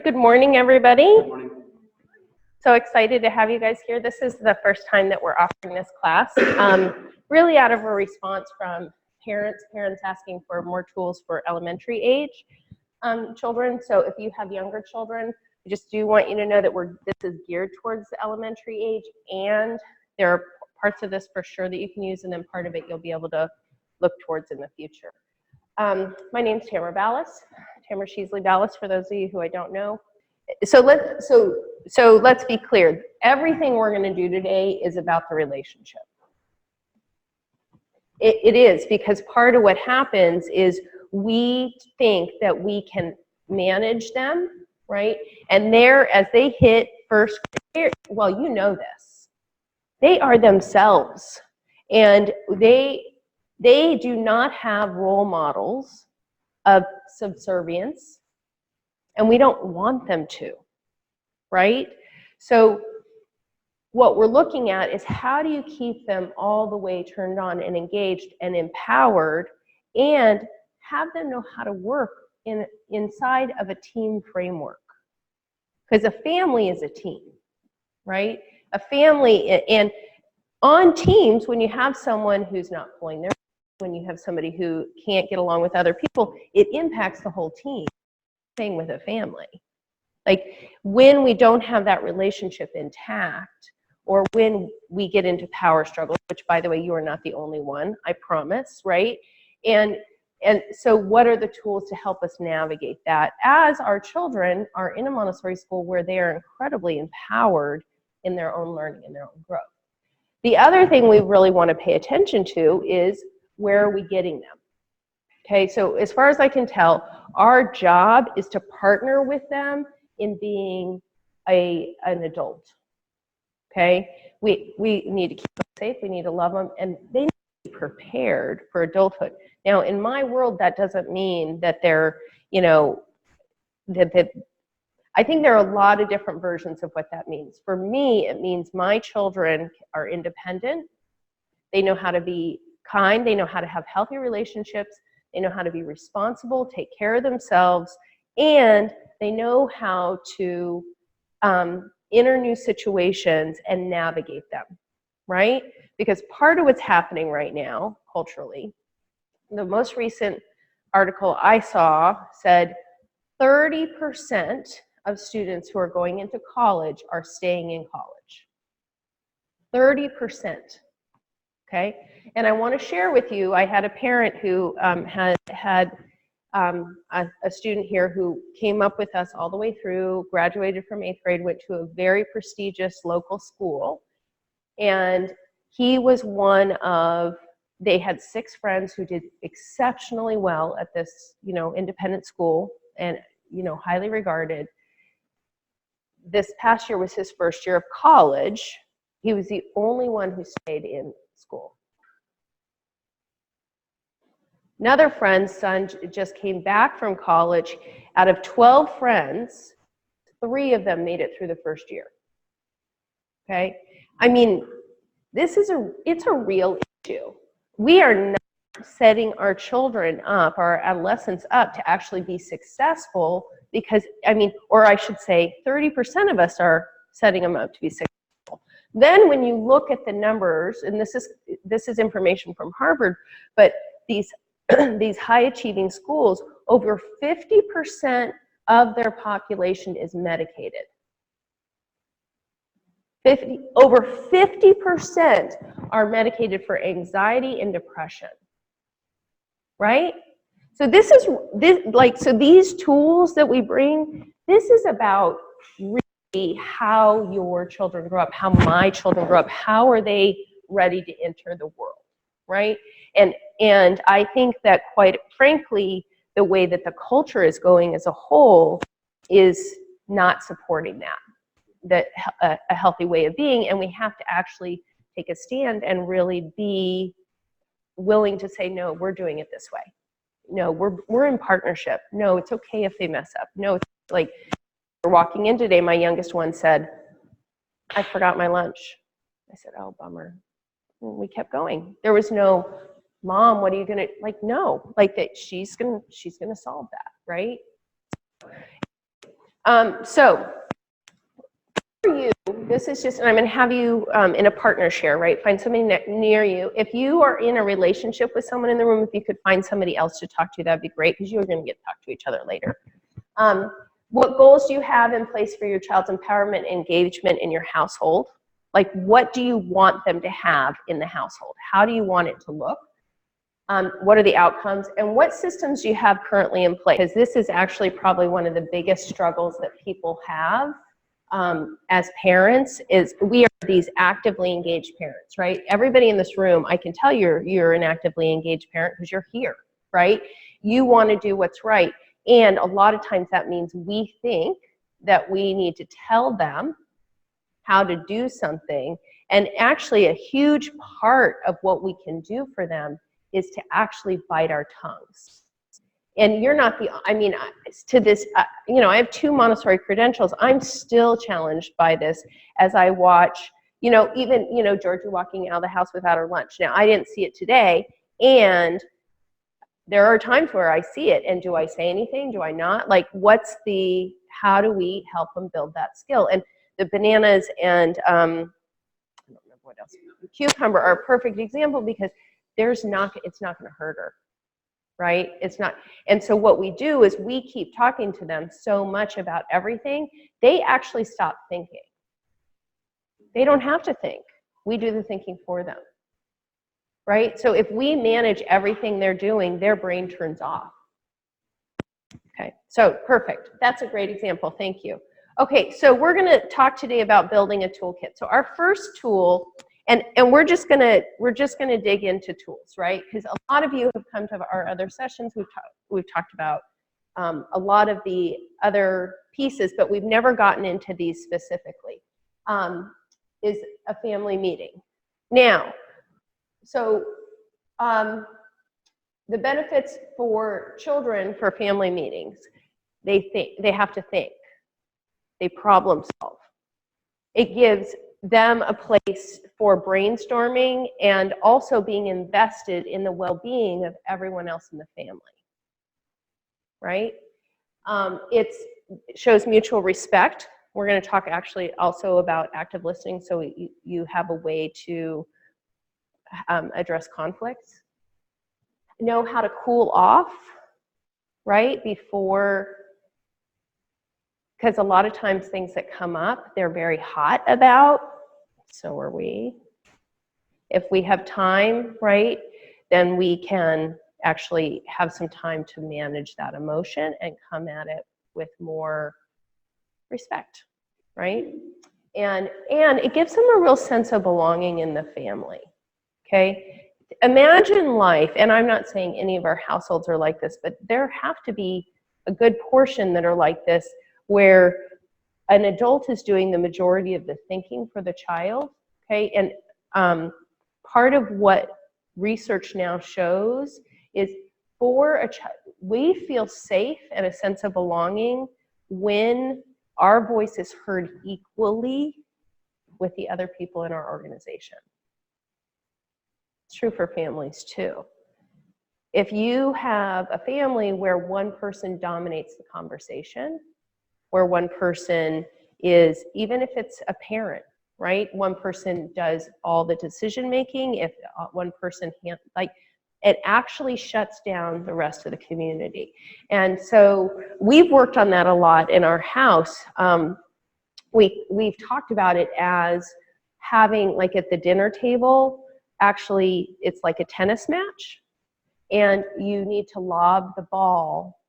Good morning, everybody. Good morning. So excited to have you guys here. This is the first time that we're offering this class, really out of a response from parents asking for more tools for elementary age children. So if you have younger children, I just do want you to know that this is geared towards the elementary age, and there are parts of this for sure that you can use, and then part of it you'll be able to look towards in the future. My name's Tamara Sheesley Balis, for those of you who I don't know. So let's be clear. Everything we're going to do today is about the relationship. It is, because part of what happens is we think that we can manage them, right? And as they hit first grade, well, you know this. They are themselves, and they do not have role models of subservience, and we don't want them to, right? So what we're looking at is, how do you keep them all the way turned on and engaged and empowered, and have them know how to work inside of a team framework? Because a family is a team, right? A family, and on teams, when you have someone who's not pulling their, when you have somebody who can't get along with other people, it impacts the whole team. Same with a family. Like, when we don't have that relationship intact, or when we get into power struggles, which, by the way, you are not the only one, I promise, right? And so what are the tools to help us navigate that, as our children are in a Montessori school where they are incredibly empowered in their own learning and their own growth? The other thing we really want to pay attention to is, where are we getting them? Okay, so as far as I can tell, our job is to partner with them in being an adult. Okay, we need to keep them safe, we need to love them, and they need to be prepared for adulthood. Now, in my world, that doesn't mean that they're, you know, that I think there are a lot of different versions of what that means. For me, it means my children are independent, they know how to be kind, they know how to have healthy relationships, they know how to be responsible, take care of themselves, and they know how to enter new situations and navigate them, right? Because part of what's happening right now, culturally, the most recent article I saw said 30% of students who are going into college are staying in college. 30%. Okay, and I want to share with you, I had a parent who had a student here who came up with us all the way through, graduated from 8th grade, went to a very prestigious local school, and he was one of, they had 6 friends who did exceptionally well at this, you know, independent school, and, you know, highly regarded. This past year was his first year of college. He was the only one who stayed in school. Another friend's son just came back from college. Out of 12 friends, 3 of them made it through the first year. Okay? I mean, it's a real issue. We are not setting our children up, our adolescents up, to actually be successful, because, I mean, or I should say 30% of us are setting them up to be successful. Then when you look at the numbers, and this is information from Harvard, but these high achieving schools, over 50% of their population is medicated. Over 50% are medicated for anxiety and depression, right? So so these tools that we bring, this is about really how your children grow up, how my children grow up, how are they ready to enter the world, right? And I think that, quite frankly, the way that the culture is going as a whole is not supporting that a healthy way of being, and we have to actually take a stand and really be willing to say, no, we're doing it this way. No, we're in partnership. No, it's okay if they mess up. No, it's like, we're walking in today, my youngest one said, I forgot my lunch. I said, oh, bummer. And we kept going. There was no, Mom, what are you gonna, like, no, like, that she's gonna solve that, right? So for you, this is just, and I'm going to have you in a partner share, right? Find somebody near you. If you are in a relationship with someone in the room, if you could find somebody else to talk to, that'd be great, because you're going to get to talk to each other later. What goals do you have in place for your child's empowerment and engagement in your household? Like, what do you want them to have in the household? How do you want it to look? What are the outcomes? And what systems do you have currently in place? Because this is actually probably one of the biggest struggles that people have as parents, is we are these actively engaged parents, right? Everybody in this room, I can tell you're an actively engaged parent because you're here, right? You want to do what's right. And a lot of times that means we think that we need to tell them how to do something. And actually a huge part of what we can do for them is to actually bite our tongues. And you're not the, I mean, to this, you know, I have 2 Montessori credentials. I'm still challenged by this as I watch, you know, even, you know, Georgia walking out of the house without her lunch. Now, I didn't see it today, and there are times where I see it, and do I say anything? Do I not? Like, what's the, how do we help them build that skill? And the bananas and, I don't remember what else, cucumber are a perfect example, because it's not going to hurt her. Right? It's not. And so what we do is we keep talking to them so much about everything, they actually stop thinking. They don't have to think. We do the thinking for them. Right? So if we manage everything they're doing, their brain turns off. Okay, so perfect. That's a great example. Thank you. Okay, so we're going to talk today about building a toolkit. So our first tool, and we're just gonna dig into tools, right? Because a lot of you have come to our other sessions. We've talked about a lot of the other pieces, but we've never gotten into these specifically. Is a family meeting. Now, so the benefits for children for family meetings, they have to think, they problem solve. It gives them a place for brainstorming and also being invested in the well-being of everyone else in the family, right? It shows mutual respect. We're going to talk actually also about active listening, so you have a way to address conflicts. Know how to cool off, right, before, because a lot of times things that come up, they're very hot about, so are we. If we have time, right, then we can actually have some time to manage that emotion and come at it with more respect, right? And it gives them a real sense of belonging in the family, okay? Imagine life, and I'm not saying any of our households are like this, but there have to be a good portion that are like this, where an adult is doing the majority of the thinking for the child, okay? And part of what research now shows is for a child, we feel safe and a sense of belonging when our voice is heard equally with the other people in our organization. It's true for families too. If you have a family where one person dominates the conversation, where one person is, even if it's a parent, right? One person does all the decision making. If one person can't, like, it actually shuts down the rest of the community. And so we've worked on that a lot in our house. We've talked about it as having, like, at the dinner table, actually it's like a tennis match, and you need to lob the ball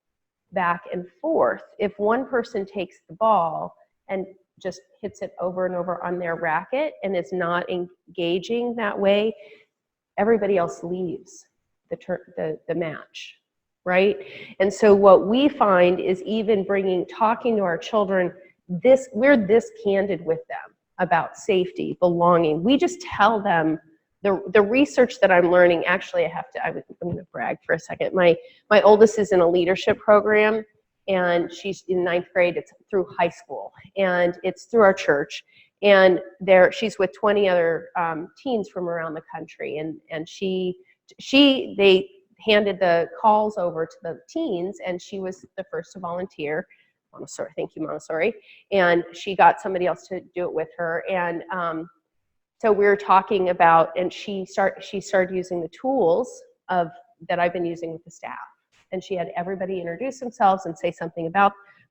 back and forth. If one person takes the ball and just hits it over and over on their racket and is not engaging that way, everybody else leaves the match, right? And so what we find is even talking to our children, we're this candid with them about safety, belonging. We just tell them the research that I'm learning. Actually, I'm going to brag for a second. My oldest is in a leadership program, and she's in 9th grade. It's through high school, and it's through our church. And she's with 20 other teens from around the country, and they handed the calls over to the teens, and she was the first to volunteer Montessori, thank you, Montessori. And she got somebody else to do it with her. And so we were talking about, and she started using the tools that I've been using with the staff. And she had everybody introduce themselves and say something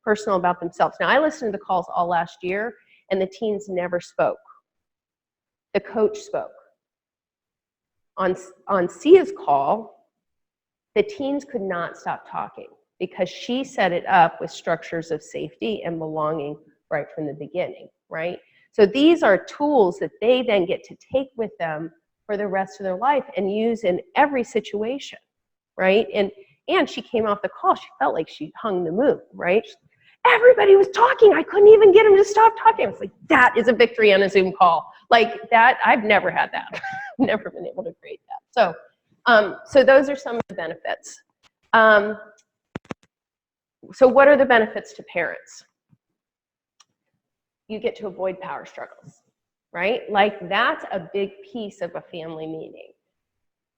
personal about themselves. Now, I listened to the calls all last year, and the teens never spoke. The coach spoke. On Sia's call, the teens could not stop talking because she set it up with structures of safety and belonging right from the beginning, right? So these are tools that they then get to take with them for the rest of their life and use in every situation, right? And she came off the call, she felt like she hung the moon, right? Everybody was talking, I couldn't even get them to stop talking. I was like, that is a victory on a Zoom call. Like that, I've never had that. Never been able to create that. So those are some of the benefits. So what are the benefits to parents? You get to avoid power struggles, right? Like that's a big piece of a family meeting.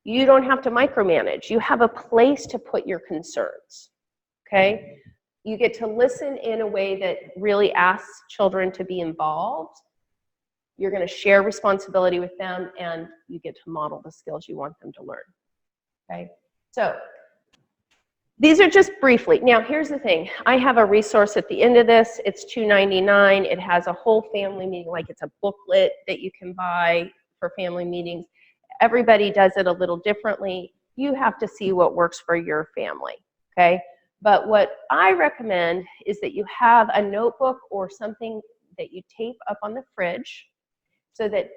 You don't have to micromanage. You have a place to put your concerns, okay? You get to listen in a way that really asks children to be involved. You're going to share responsibility with them, and you get to model the skills you want them to learn, okay? So these are just briefly. Now, here's the thing. I have a resource at the end of this. It's $2.99. It has a whole family meeting, like it's a booklet that you can buy for family meetings. Everybody does it a little differently. You have to see what works for your family, okay? But what I recommend is that you have a notebook or something that you tape up on the fridge so that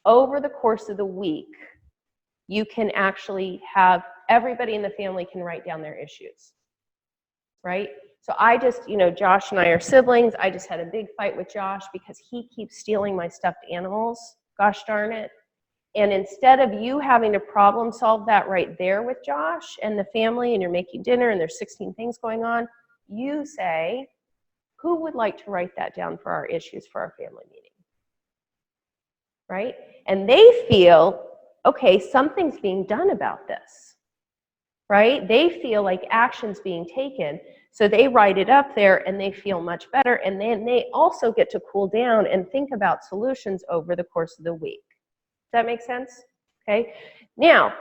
over the course of the week, you can actually have everybody in the family can write down their issues, right? So I just, Josh and I are siblings. I just had a big fight with Josh because he keeps stealing my stuffed animals, gosh darn it. And instead of you having to problem solve that right there with Josh and the family, and you're making dinner and there's 16 things going on, you say, who would like to write that down for our issues for our family meeting, right? And they feel, okay, something's being done about this, right? They feel like action's being taken, so they write it up there and they feel much better, and then they also get to cool down and think about solutions over the course of the week. Does that make sense? Okay. Now,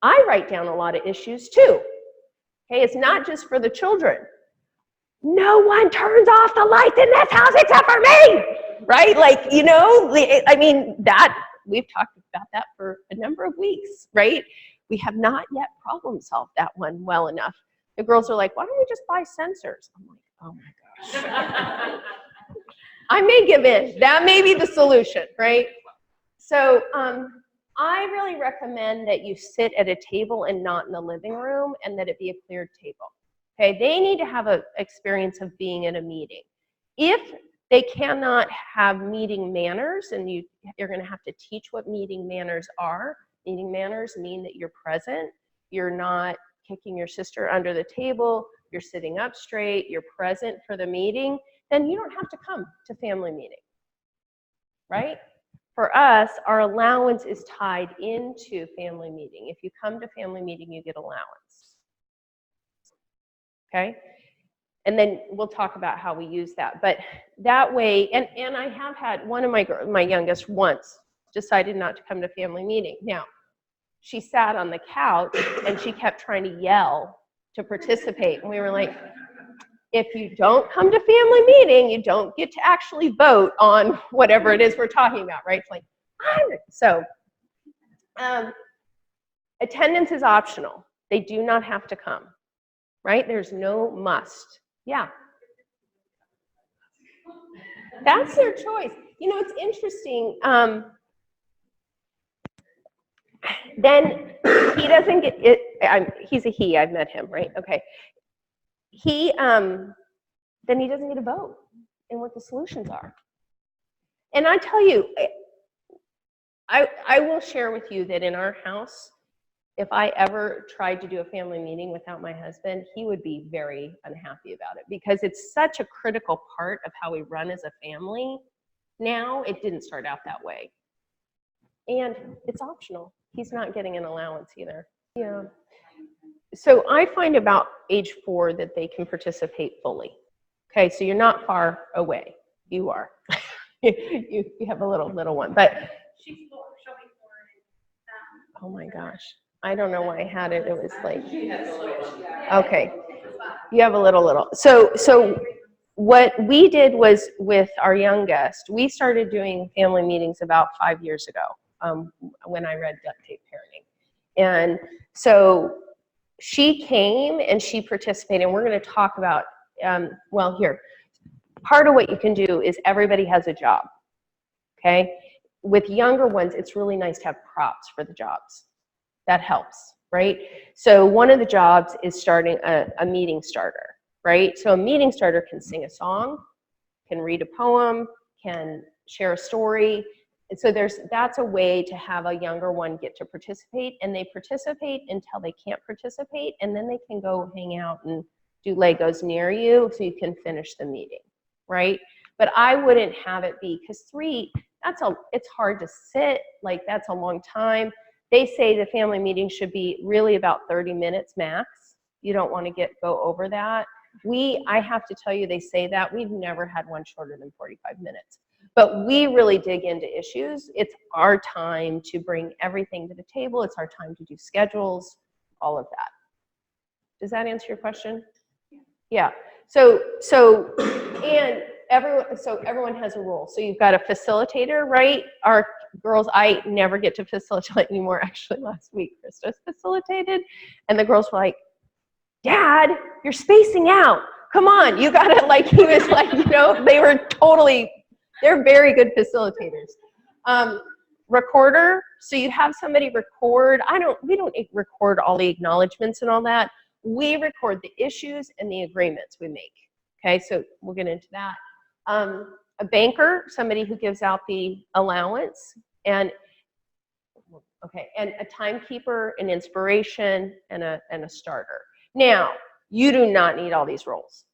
I write down a lot of issues too. Okay, it's not just for the children. No one turns off the lights in this house except for me, right? Like, I mean, we've talked about that for a number of weeks, right? We have not yet problem solved that one well enough. The girls are like, why don't we just buy sensors? I'm like, oh my gosh. I may give in. That may be the solution, right? So I really recommend that you sit at a table and not in the living room, and that it be a cleared table. Okay, they need to have an experience of being at a meeting. If they cannot have meeting manners, and you're going to have to teach what meeting manners are. Meeting manners mean that you're present, you're not kicking your sister under the table, you're sitting up straight, you're present for the meeting, then you don't have to come to family meeting, right? For us, our allowance is tied into family meeting. If you come to family meeting, you get allowance. Okay? And then we'll talk about how we use that. But that way, and I have had one of my youngest once decided not to come to family meeting. Now, she sat on the couch and she kept trying to yell to participate. And we were like, if you don't come to family meeting, you don't get to actually vote on whatever it is we're talking about, right? It's like, so attendance is optional. They do not have to come, right? There's no must. Yeah. That's their choice. It's interesting. Then he doesn't get it. He's a he. I've met him, right? Okay. Then he doesn't get a vote in what the solutions are. And I tell you, I will share with you that in our house, if I ever tried to do a family meeting without my husband, he would be very unhappy about it because it's such a critical part of how we run as a family. Now, it didn't start out that way. And it's optional. He's not getting an allowance either. Yeah. So I find about age 4 that they can participate fully. Okay, so you're not far away. You are. you have a little one, but She's 4. She'll be 4. Oh my gosh. I don't know why I had it. It was like, okay. You have a little. So what we did was with our youngest, we started doing family meetings about 5 years ago, when I read Duct Tape Parenting. And so she came and she participated, and we're going to talk about, well, here, part of what you can do is everybody has a job, okay? With younger ones, it's really nice to have props for the jobs. That helps, right? So one of the jobs is starting a meeting starter, right? So a meeting starter can sing a song, can read a poem, can share a story. And so that's a way to have a younger one get to participate, and they participate until they can't participate, and then they can go hang out and do Legos near you so you can finish the meeting, right? But I wouldn't have it be, because 3, it's hard to sit, like that's a long time. They say the family meeting should be really about 30 minutes max. You don't want to go over that. I have to tell you, they say that. We've never had one shorter than 45 minutes. But we really dig into issues. It's our time to bring everything to the table. It's our time to do schedules, all of that. Does that answer your question? Yeah. So everyone has a role. So you've got a facilitator, right? Our girls, I never get to facilitate anymore. Actually, last week, Krista's facilitated, and the girls were like, "Dad, you're spacing out. Come on, you got it." Like, he was like, they're very good facilitators. Recorder, so you have somebody record. We don't record all the acknowledgements and all that. We record the issues and the agreements we make. Okay, so we'll get into that. A banker, somebody who gives out the allowance, and a timekeeper, an inspiration, and a starter. Now, you do not need all these roles.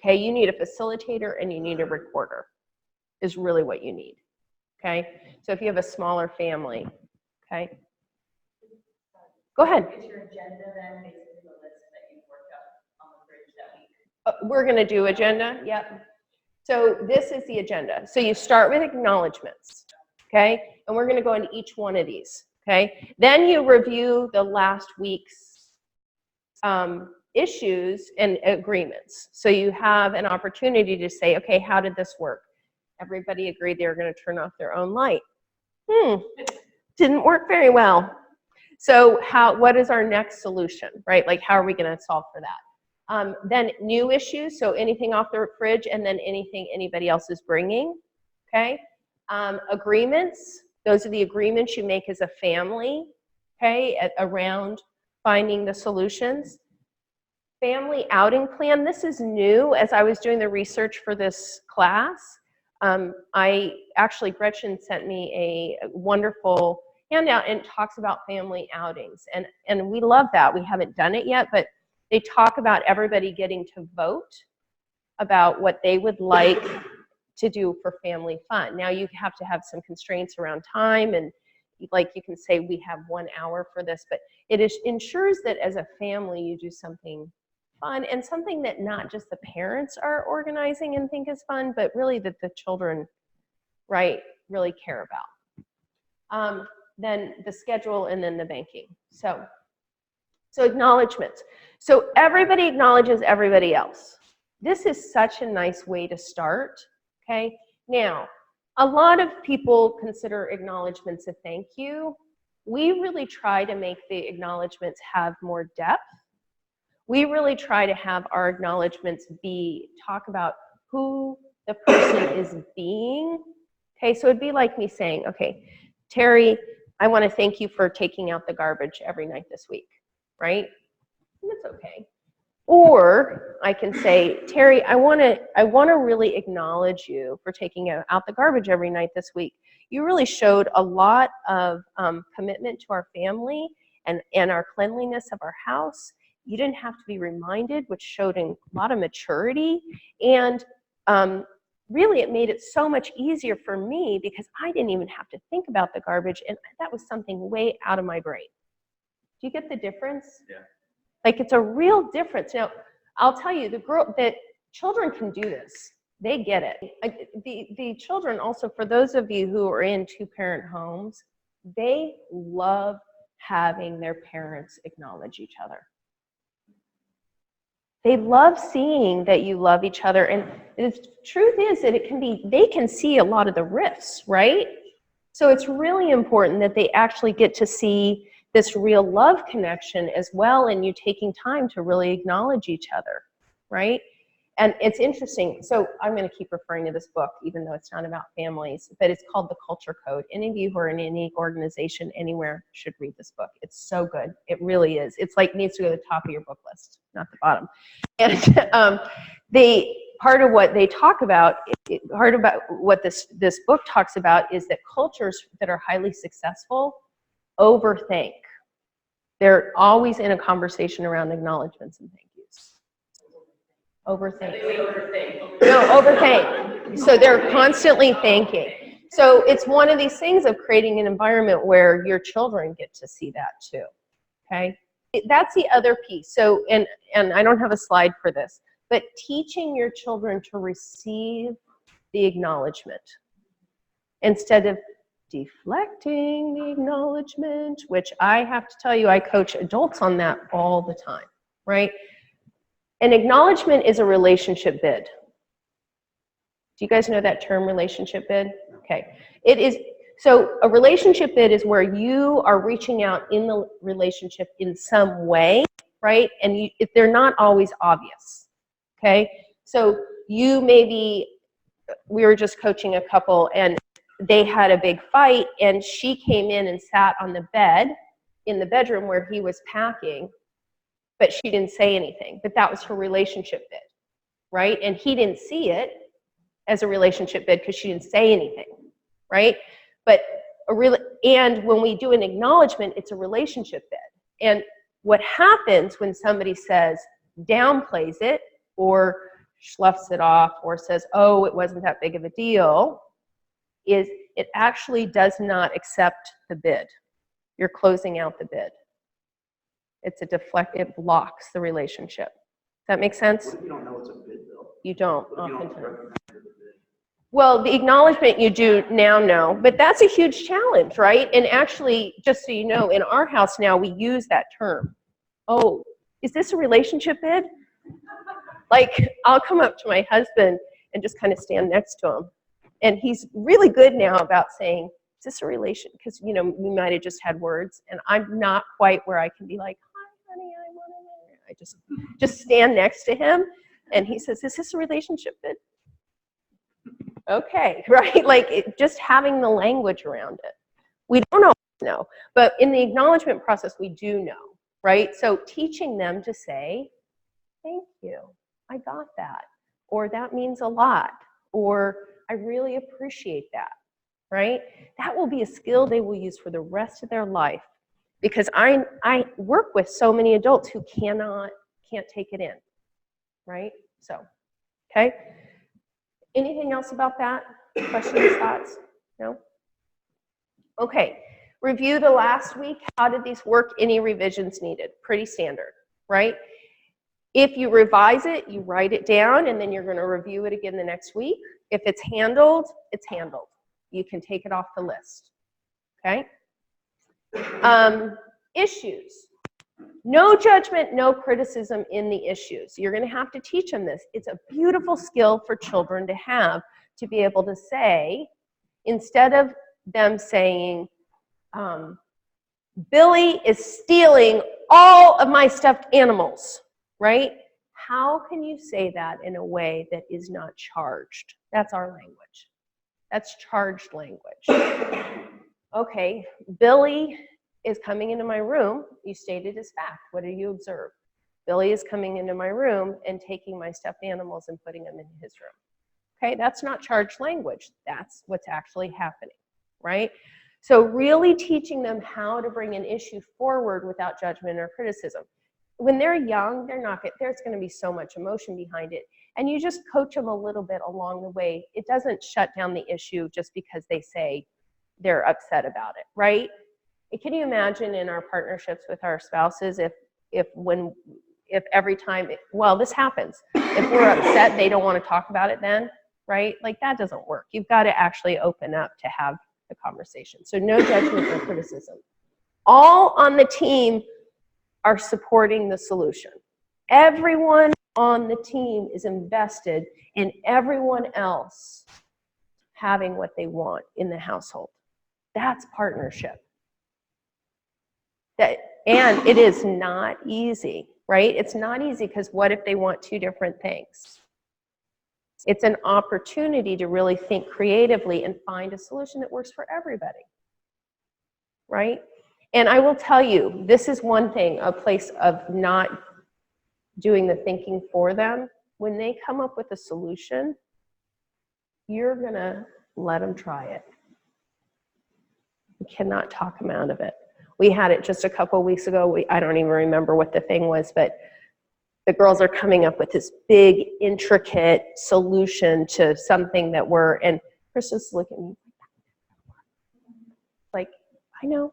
Okay, you need a facilitator and you need a recorder, is really what you need. Okay, so if you have a smaller family, okay. Go ahead. Is your agenda then basically the list that you worked up on the bridge that week? We're going to do agenda, yep. So this is the agenda. So you start with acknowledgements, okay? And we're going to go into each one of these, okay? Then you review the last week's issues and agreements. So you have an opportunity to say, okay, how did this work? Everybody agreed they were going to turn off their own light. Didn't work very well. So what is our next solution, right? Like, how are we going to solve for that? Then new issues, so anything off the fridge, and then anything anybody else is bringing, okay? Agreements, those are the agreements you make as a family, okay, around finding the solutions. Family outing plan, this is new. As I was doing the research for this class, Gretchen sent me a wonderful handout, and it talks about family outings. And we love that. We haven't done it yet, but they talk about everybody getting to vote about what they would like to do for family fun. Now, you have to have some constraints around time, and like you can say we have 1 hour for this, but it ensures that as a family you do something fun, and something that not just the parents are organizing and think is fun, but really that the children, right, really care about. Then the schedule, and then the banking. So acknowledgements. So everybody acknowledges everybody else. This is such a nice way to start, okay? Now, a lot of people consider acknowledgements a thank you. We really try to make the acknowledgements have more depth. We really try to have our acknowledgements talk about who the person is being. Okay, so it'd be like me saying, okay, Terry, I want to thank you for taking out the garbage every night this week, right? And that's okay. Or I can say, Terry, I want to really acknowledge you for taking out the garbage every night this week. You really showed a lot of commitment to our family and our cleanliness of our house. You didn't have to be reminded, which showed a lot of maturity. And really, it made it so much easier for me because I didn't even have to think about the garbage, and that was something way out of my brain. Do you get the difference? Yeah. Like, it's a real difference. Now, I'll tell you, the girl that children can do this. They get it. The children also, for those of you who are in two-parent homes, they love having their parents acknowledge each other. They love seeing that you love each other. And the truth is that they can see a lot of the rifts, right? So it's really important that they actually get to see this real love connection as well, and you taking time to really acknowledge each other, right? And it's interesting. So I'm going to keep referring to this book, even though it's not about families, but it's called The Culture Code. Any of you who are in any organization anywhere should read this book. It's so good. It really is. It's like needs to go to the top of your book list, not the bottom. And part of what they talk about, part about what this book talks about is that cultures that are highly successful overthink. They're always in a conversation around acknowledgments and thank yous. Overthink. No, overthink. So they're constantly thinking. So it's one of these things of creating an environment where your children get to see that too. Okay? That's the other piece. So, and I don't have a slide for this, but teaching your children to receive the acknowledgement instead of deflecting the acknowledgement, which I have to tell you, I coach adults on that all the time, right? An acknowledgement is a relationship bid. Do you guys know that term, relationship bid? Okay. It is, so a relationship bid is where you are reaching out in the relationship in some way, right? And they're not always obvious, okay? So you maybe, we were just coaching a couple and they had a big fight and she came in and sat on the bed in the bedroom where he was packing, but she didn't say anything. But that was her relationship bid, right? And he didn't see it as a relationship bid because she didn't say anything, right? But and when we do an acknowledgement, it's a relationship bid. And what happens when somebody says, downplays it, or sloughs it off, or says, oh, it wasn't that big of a deal, is it actually does not accept the bid. You're closing out the bid. It's a deflect, it blocks the relationship. Does that make sense? What if you don't know it's a bid, though? You don't, What if you don't oftentimes. recognize it's a bid? Well, the acknowledgement you do now know, but that's a huge challenge, right? And actually, just so you know, in our house now, we use that term. Oh, is this a relationship bid? Like, I'll come up to my husband and just kind of stand next to him. And he's really good now about saying, is this a relation? Because, you know, we might have just had words, and I'm not quite where I can be like, hi, honey, I want to. I just stand next to him, and he says, is this a relationship bid? Okay, right? Like, just having the language around it. We don't always know, but in the acknowledgement process, we do know, right? So teaching them to say, thank you, I got that, or that means a lot, or I really appreciate that, right? That will be a skill they will use for the rest of their life, because I work with so many adults who can't take it in, right? So, okay. Anything else about that? Questions, thoughts? No? Okay. Review the last week. How did these work? Any revisions needed? Pretty standard, right? If you revise it, you write it down, and then you're going to review it again the next week. If it's handled, it's handled. You can take it off the list, okay? Issues. No judgment, no criticism in the issues. You're going to have to teach them this. It's a beautiful skill for children to have, to be able to say, instead of them saying, Billy is stealing all of my stuffed animals, right? How can you say that in a way that is not charged? That's our language. That's charged language. Okay, Billy is coming into my room. You stated as fact. What do you observe? Billy is coming into my room and taking my stuffed animals and putting them in his room. Okay, that's not charged language. That's what's actually happening, right? So really teaching them how to bring an issue forward without judgment or criticism. When they're young, there's going to be so much emotion behind it. And you just coach them a little bit along the way. It doesn't shut down the issue just because they say they're upset about it, right? Can you imagine in our partnerships with our spouses if if every time, well, this happens. If we're upset, they don't want to talk about it then, right? Like that doesn't work. You've got to actually open up to have the conversation. So no judgment or criticism. All on the team are supporting the solution. Everyone on the team is invested in everyone else having what they want in the household. That's partnership. And it is not easy, right? It's not easy because what if they want two different things? It's an opportunity to really think creatively and find a solution that works for everybody, right? And I will tell you, this is one thing, a place of not doing the thinking for them. When they come up with a solution, you're gonna let them try it. You cannot talk them out of it. We had it just a couple of weeks ago. I don't even remember what the thing was, but the girls are coming up with this big, intricate solution to something that and Chris just looked at me like, I know,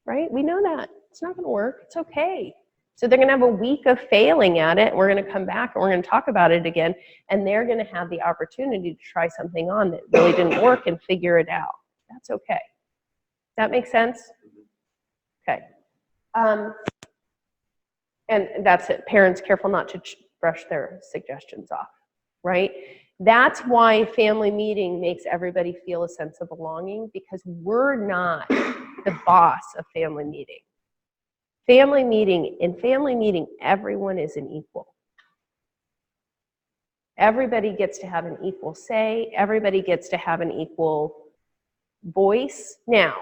right? We know that. It's not gonna work. It's okay. So they're gonna have a week of failing at it. We're gonna come back and we're gonna talk about it again, and they're gonna have the opportunity to try something on that really didn't work and figure it out. That's okay. Does that make sense? Okay. And that's it. Parents, careful not to brush their suggestions off, right? That's why family meeting makes everybody feel a sense of belonging, because we're not the boss of family meeting. In family meeting, everyone is an equal. Everybody gets to have an equal say. Everybody gets to have an equal voice. Now,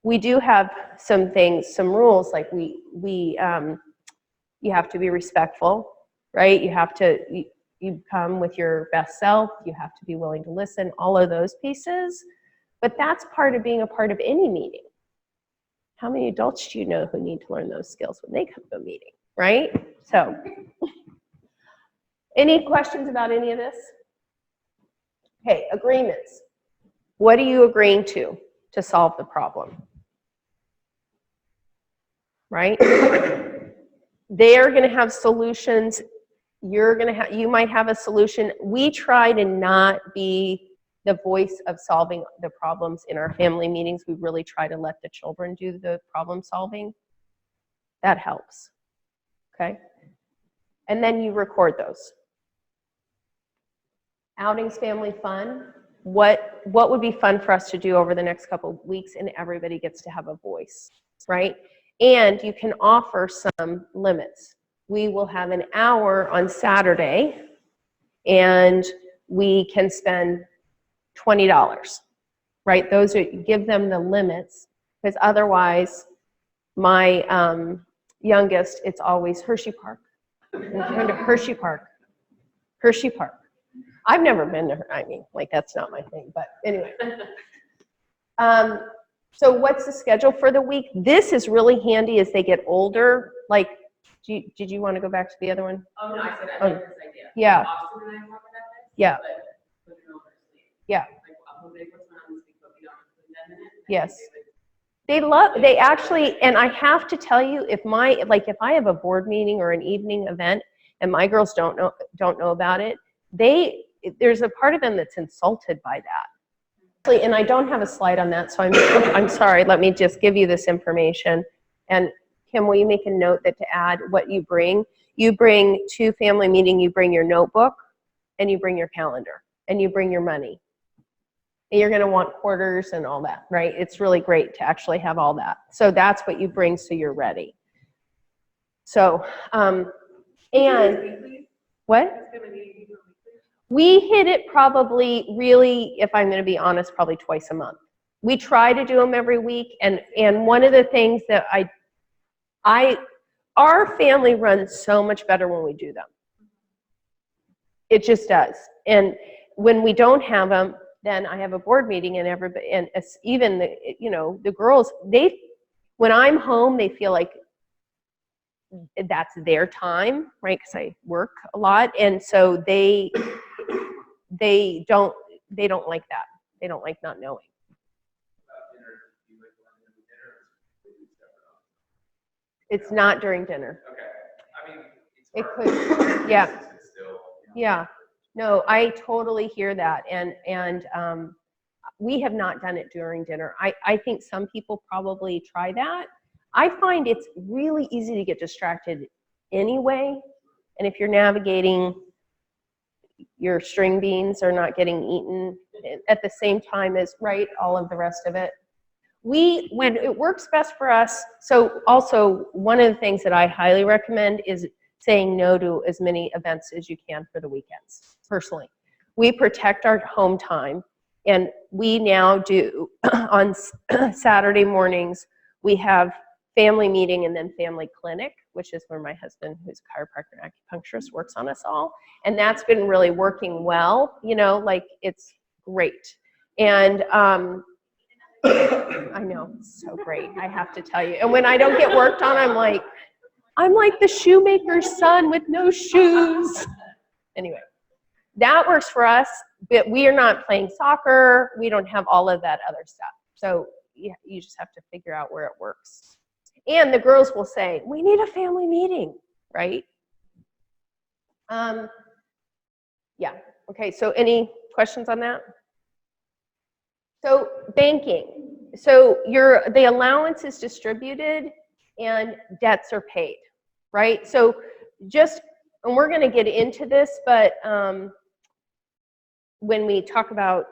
we do have some things, some rules, like you have to be respectful, right? You have to, you come with your best self. You have to be willing to listen, all of those pieces. But that's part of being a part of any meeting. How many adults do you know who need to learn those skills when they come to a meeting, right? So, any questions about any of this? Okay, agreements. What are you agreeing to solve the problem? Right? They're going to have solutions. You might have a solution. We try to not be the voice of solving the problems in our family meetings. We really try to let the children do the problem solving. That helps. Okay? And then you record those. Outings, family fun. What would be fun for us to do over the next couple of weeks, and everybody gets to have a voice, right? And you can offer some limits. We will have an hour on Saturday, and we can spend $20, right? Those are, give them the limits, because otherwise, my youngest, it's always Hershey Park. Hershey Park. Hershey Park. I've never been to her. I mean, like, that's not my thing, but anyway. So what's the schedule for the week? This is really handy as they get older. Like, did you want to go back to the other one? Oh, no, I said I like this idea. Yeah. Austin and I talk about this. Yeah. But put it over to sleep. Yeah. Like, I'll make what's on this week, but we don't include that in it. Yes. They actually, and I have to tell you, if I have a board meeting or an evening event and my girls don't know about it, there's a part of them that's insulted by that. And I don't have a slide on that, so I'm sorry. Let me just give you this information. And Kim, will you make a note that to add what you bring? You bring to family meeting, you bring your notebook, and you bring your calendar, and you bring your money. And you're going to want quarters and all that, right? It's really great to actually have all that. So that's what you bring, so you're ready. So, and what? We hit it probably, really, if I'm going to be honest, probably twice a month. We try to do them every week, and one of the things that our family runs so much better when we do them. It just does. And when we don't have them, then I have a board meeting, and everybody, and even the girls, when I'm home, they feel like that's their time, right? Because I work a lot, and so they don't like that. They don't like not knowing. It's not during dinner. Okay. I mean, It could, yeah. Yeah, no, I totally hear that, and we have not done it during dinner. I think some people probably try that. I find it's really easy to get distracted anyway, and if you're navigating your string beans are not getting eaten at the same time as, right, all of the rest of it. When it works best for us, so also one of the things that I highly recommend is saying no to as many events as you can for the weekends, personally. We protect our home time, and we now do, on Saturday mornings, we have family meeting and then family clinic, which is where my husband, who's a chiropractor and acupuncturist, works on us all. And that's been really working well, you know, like it's great. And I know, it's so great, I have to tell you. And when I don't get worked on, I'm like the shoemaker's son with no shoes. Anyway, that works for us, but we are not playing soccer. We don't have all of that other stuff. So yeah, you just have to figure out where it works. And the girls will say, we need a family meeting, right? Yeah, okay, so any questions on that? So banking. So the allowance is distributed and debts are paid, right? So and we're gonna get into this, but when we talk about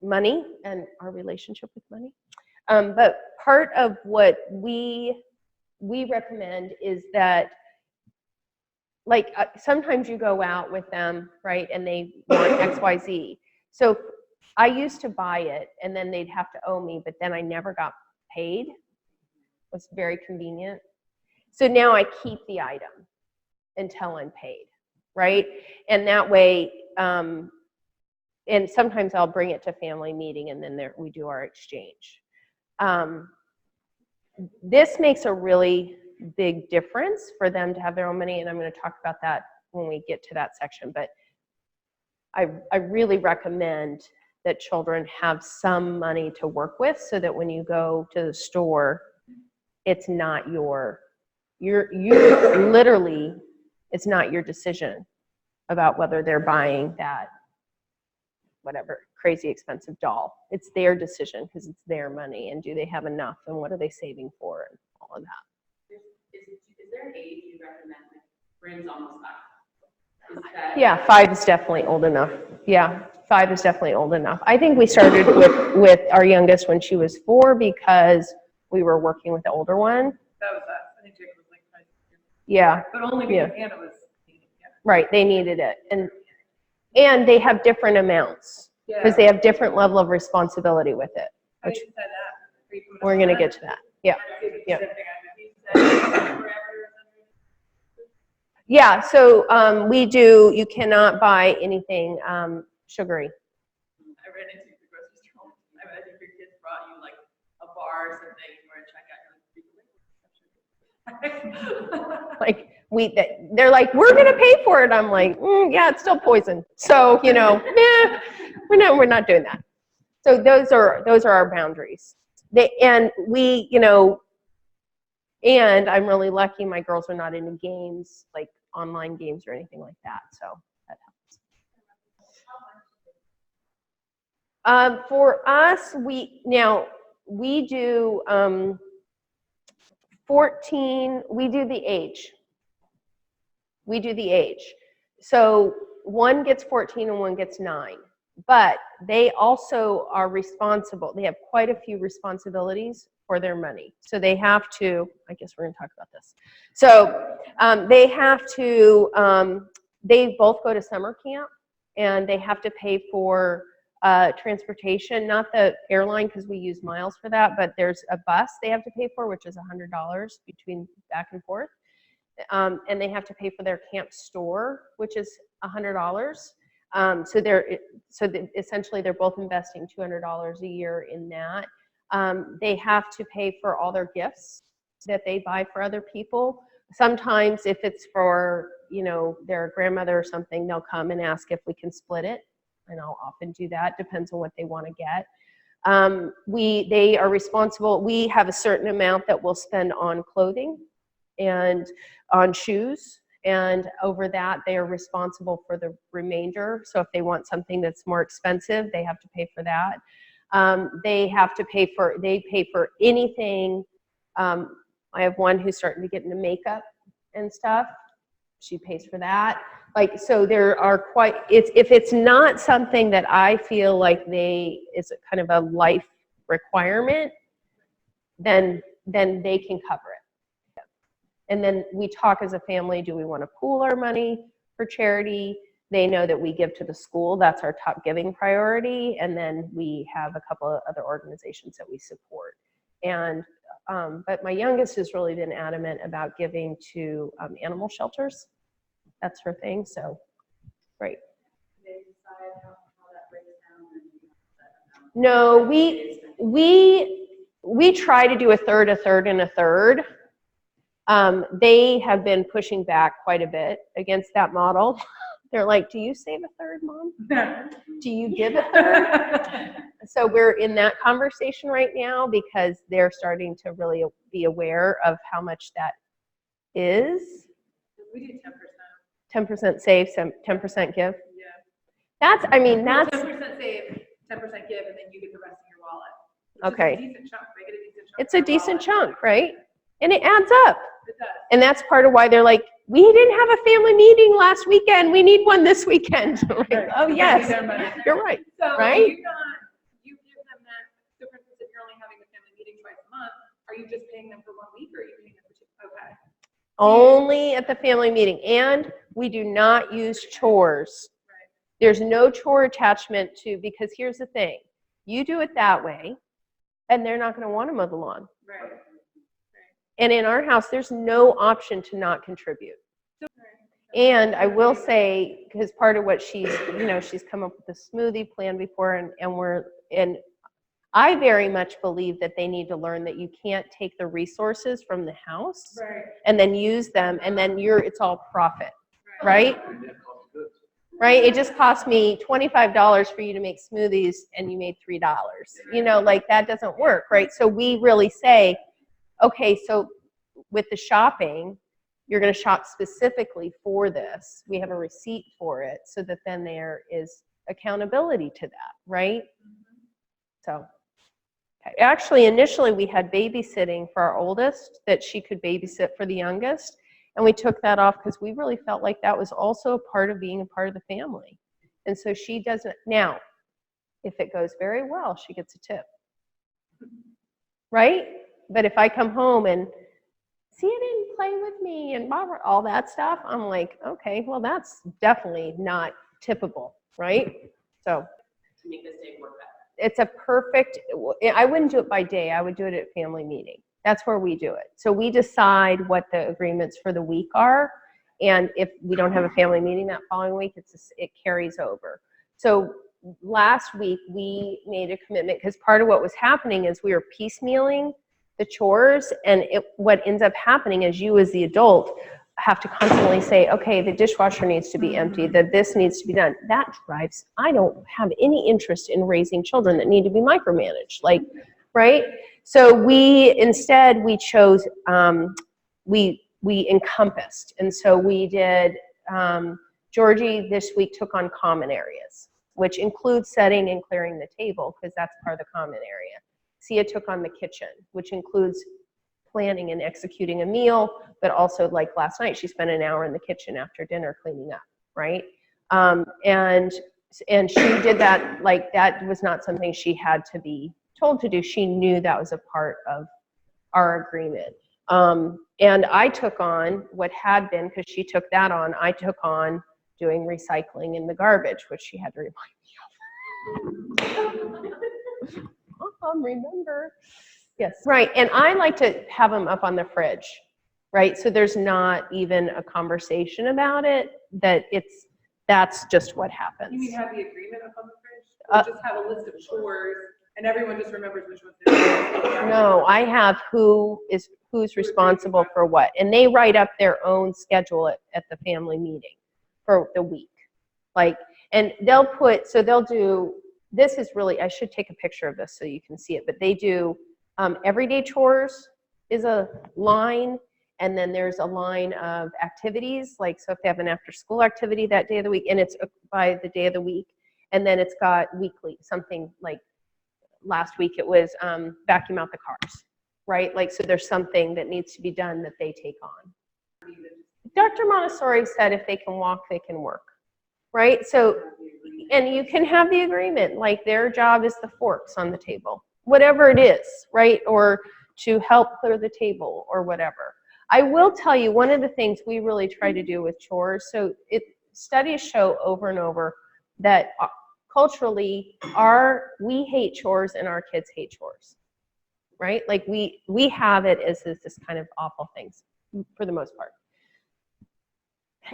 money and our relationship with money, but part of what we recommend is that, like, sometimes you go out with them, right, and they want XYZ. So I used to buy it, and then they'd have to owe me, but then I never got paid. It was very convenient. So now I keep the item until I'm paid, right? And that way, and sometimes I'll bring it to family meeting, and then we do our exchange. This makes a really big difference for them to have their own money, and I'm going to talk about that when we get to that section. But I really recommend that children have some money to work with, so that when you go to the store, it's not you literally, it's not your decision about whether they're buying that whatever crazy expensive doll. It's their decision because it's their money, and do they have enough, and what are they saving for, and all of that. Is there an age you recommend? Like, Bryn's almost 5. Is that? Yeah, 5 is definitely old enough. Yeah, 5 is definitely old enough. I think we started with our youngest when she was 4 because we were working with the older one. That was us. I think Jacob was like 5 years. Yeah. But only because Hannah was. Yeah. Right, they needed it. And they have different amounts because they have different level of responsibility with it. How Which you set that? we're going to get to that. Yeah. Yeah. Yeah, so you cannot buy anything sugary. I ran into the grocery store. I mean, I think your kids brought you like a bar or something. You were at checkout. Like they're like, we're going to pay for it. I'm like, yeah, it's still poison. So, you know, we're not doing that. So those are our boundaries. And I'm really lucky my girls are not into games, like online games or anything like that. So that helps. For us, we do 14, we do the age. So one gets 14 and one gets 9. But they also are responsible. They have quite a few responsibilities for their money. So they have to, I guess we're going to talk about this. So they have to, they both go to summer camp, and they have to pay for transportation, not the airline because we use miles for that, but there's a bus they have to pay for, which is $100 between back and forth. And they have to pay for their camp store, which is $100. So essentially they're both investing $200 a year in that. They have to pay for all their gifts that they buy for other people. Sometimes if it's for, their grandmother or something, they'll come and ask if we can split it. And I'll often do that, depends on what they want to get. They are responsible. We have a certain amount that we'll spend on clothing and on shoes. And over that, they are responsible for the remainder. So if they want something that's more expensive, they have to pay for that. They pay for anything. I have one who's starting to get into makeup and stuff. She pays for that. Like, so there are if it's not something that I feel like it's kind of a life requirement, then they can cover it. And then we talk as a family, do we want to pool our money for charity? They know that we give to the school. That's our top giving priority. And then we have a couple of other organizations that we support. And, but my youngest has really been adamant about giving to animal shelters. That's her thing, so, great. They decide how that breaks down, and you have to set them No, we try to do a third, and a third. They have been pushing back quite a bit against that model. They're like, do you save a third, Mom? Do you give a third? So we're in that conversation right now because they're starting to really be aware of how much that is. We do 10%. 10% save, 10% give. Yeah. That's 10% save, 10% give, and then you get the rest in your wallet. Okay. It's a decent chunk. They get a decent chunk. It's a in their decent wallet. chunk, right? And it adds up. It does. And that's part of why they're like, we didn't have a family meeting last weekend. We need one this weekend. Like, Right. oh, They yes, need their money. you're right. So Right? you give them that, so for instance, if you're only having the family meeting twice a month, are you just paying them for 1 week or are you paying them for 2? Okay. Only at the family meeting. And we do not use chores. Right. There's no chore attachment to, because here's the thing. You do it that way, and they're not going to want to mow the lawn. Right. And in our house, there's no option to not contribute. And I will say, because part of what she's come up with a smoothie plan before, and I very much believe that they need to learn that you can't take the resources from the house Right. and then use them, and then it's all profit, right? Right? It just cost me $25 for you to make smoothies, and you made $3. Like that doesn't work, right? So we really say, okay, so with the shopping, you're going to shop specifically for this. We have a receipt for it so that then there is accountability to that, right? So, okay. Actually, initially we had babysitting for our oldest that she could babysit for the youngest. And we took that off because we really felt like that was also a part of being a part of the family. And so she doesn't, now, if it goes very well, she gets a tip, right? But if I come home and see, I didn't play with me and all that stuff, I'm like, okay, well, that's definitely not tippable, right? So To make this day work better. it's a perfect, I wouldn't do it by day, I would do it at family meeting. That's where we do it. So we decide what the agreements for the week are, and if we don't have a family meeting that following week, it carries over. So last week we made a commitment, because part of what was happening is we were piecemealing the chores, and what ends up happening is you as the adult have to constantly say, okay, the dishwasher needs to be empty, that this needs to be done. That drives, I don't have any interest in raising children that need to be micromanaged, like, right? So we chose, we encompassed. And so we did, Georgie this week took on common areas, which includes setting and clearing the table, because that's part of the common area. Sia took on the kitchen, which includes planning and executing a meal, but also, like last night, she spent an hour in the kitchen after dinner cleaning up, right? And she did that, like that was not something she had to be told to do. She knew that was a part of our agreement. And I took on what had been, because she took that on, I took on doing recycling in the garbage, which she had to remind me of. Remember. Yes, right. And I like to have them up on the fridge, right? So there's not even a conversation about it, that's just what happens. You mean have the agreement up on the fridge? Or just have a list of chores and everyone just remembers which ones they're doing? No, I have who's responsible for what. And they write up their own schedule at the family meeting for the week. Like, and they'll do, this is really, I should take a picture of this so you can see it, but they do everyday chores is a line, And then there's a line of activities, like, so if they have an after-school activity that day of the week, and it's by the day of the week, and then it's got weekly, something like last week it was vacuum out the cars, right? Like, so there's something that needs to be done that they take on. Dr. Montessori said if they can walk, they can work, right? So, and you can have the agreement, like their job is the forks on the table, whatever it is, right? Or to help clear the table or whatever. I will tell you, one of the things we really try to do with chores, so studies show over and over that culturally we hate chores and our kids hate chores, right? Like we have it as this kind of awful things for the most part.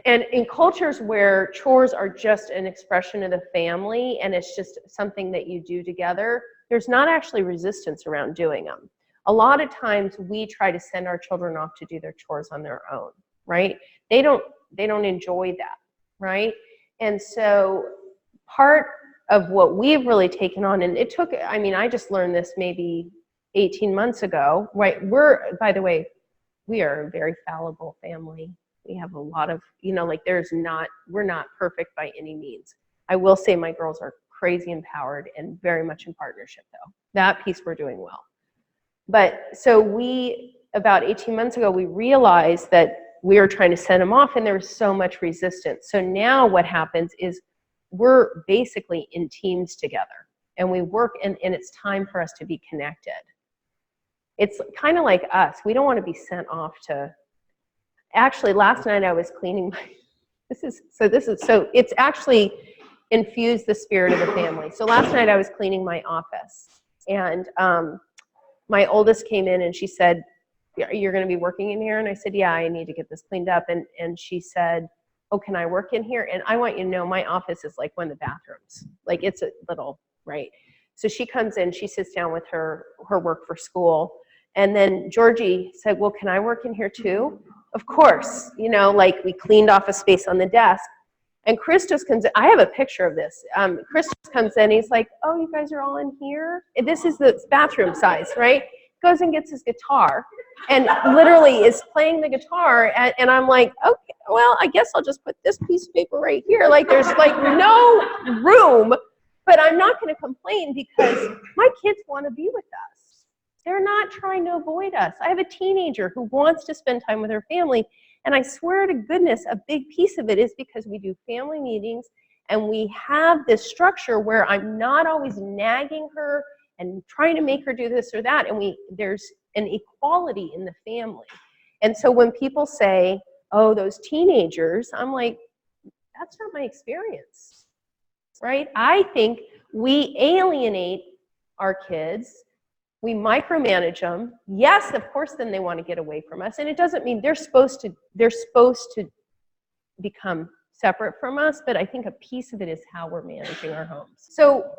And in cultures where chores are just an expression of the family and it's just something that you do together, there's not actually resistance around doing them. A lot of times we try to send our children off to do their chores on their own, right? They don't enjoy that, right? And so part of what we've really taken on, and it took, I mean, I just learned this maybe 18 months ago, right? By the way, we are a very fallible family. We have a lot of, like we're not perfect by any means. I will say my girls are crazy empowered and very much in partnership though. That piece we're doing well. But so about 18 months ago, we realized that we were trying to send them off and there was so much resistance. So now what happens is we're basically in teams together and we work and it's time for us to be connected. It's kind of like us. We don't want to be sent off to, actually last night I was cleaning my, so it's actually infused the spirit of the family. So last night I was cleaning my office and my oldest came in and she said, "You're going to be working in here?" And I said, "Yeah, I need to get this cleaned up." And she said, "Oh, can I work in here?" And I want you to know my office is like one of the bathrooms. Like it's a little, right? So she comes in, she sits down with her work for school. And then Georgie said, "Well, can I work in here too?" Of course, like we cleaned off a space on the desk. And Christos comes in, I have a picture of this. Christos comes in, he's like, "Oh, you guys are all in here?" And this is the bathroom size, right? Goes and gets his guitar and literally is playing the guitar. And I'm like, okay, well, I guess I'll just put this piece of paper right here. Like there's like no room, but I'm not going to complain because my kids want to be with us. They're not trying to avoid us. I have a teenager who wants to spend time with her family. And I swear to goodness, a big piece of it is because we do family meetings and we have this structure where I'm not always nagging her and trying to make her do this or that. And there's an equality in the family. And so when people say, "Oh, those teenagers," I'm like, that's not my experience, right? I think we alienate our kids. We micromanage them. Yes, of course, then they want to get away from us. And it doesn't mean they're supposed to become separate from us, but I think a piece of it is how we're managing our homes. So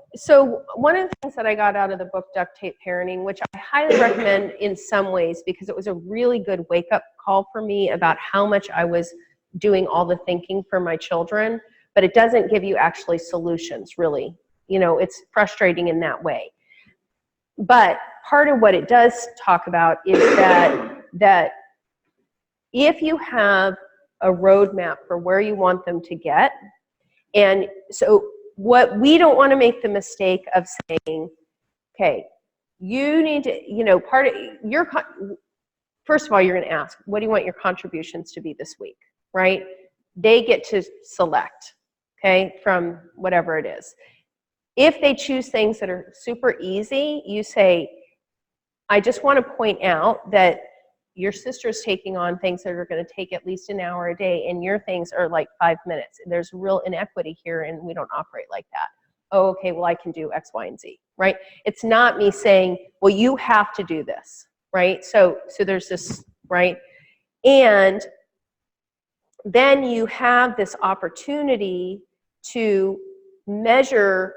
one of the things that I got out of the book, Duct Tape Parenting, which I highly recommend in some ways because it was a really good wake-up call for me about how much I was doing all the thinking for my children, but it doesn't give you actually solutions, really. It's frustrating in that way. But part of what it does talk about is that if you have a roadmap for where you want them to get, and so what we don't want to make the mistake of saying, okay, you need to, part of your, first of all, you're going to ask, what do you want your contributions to be this week, right? They get to select, okay, from whatever it is. If they choose things that are super easy, you say, "I just want to point out that your sister's taking on things that are going to take at least an hour a day, and your things are like 5 minutes. There's real inequity here, and we don't operate like that." "Oh, okay, well, I can do X, Y, and Z," right? It's not me saying, "Well, you have to do this," right? So there's this, right? And then you have this opportunity to measure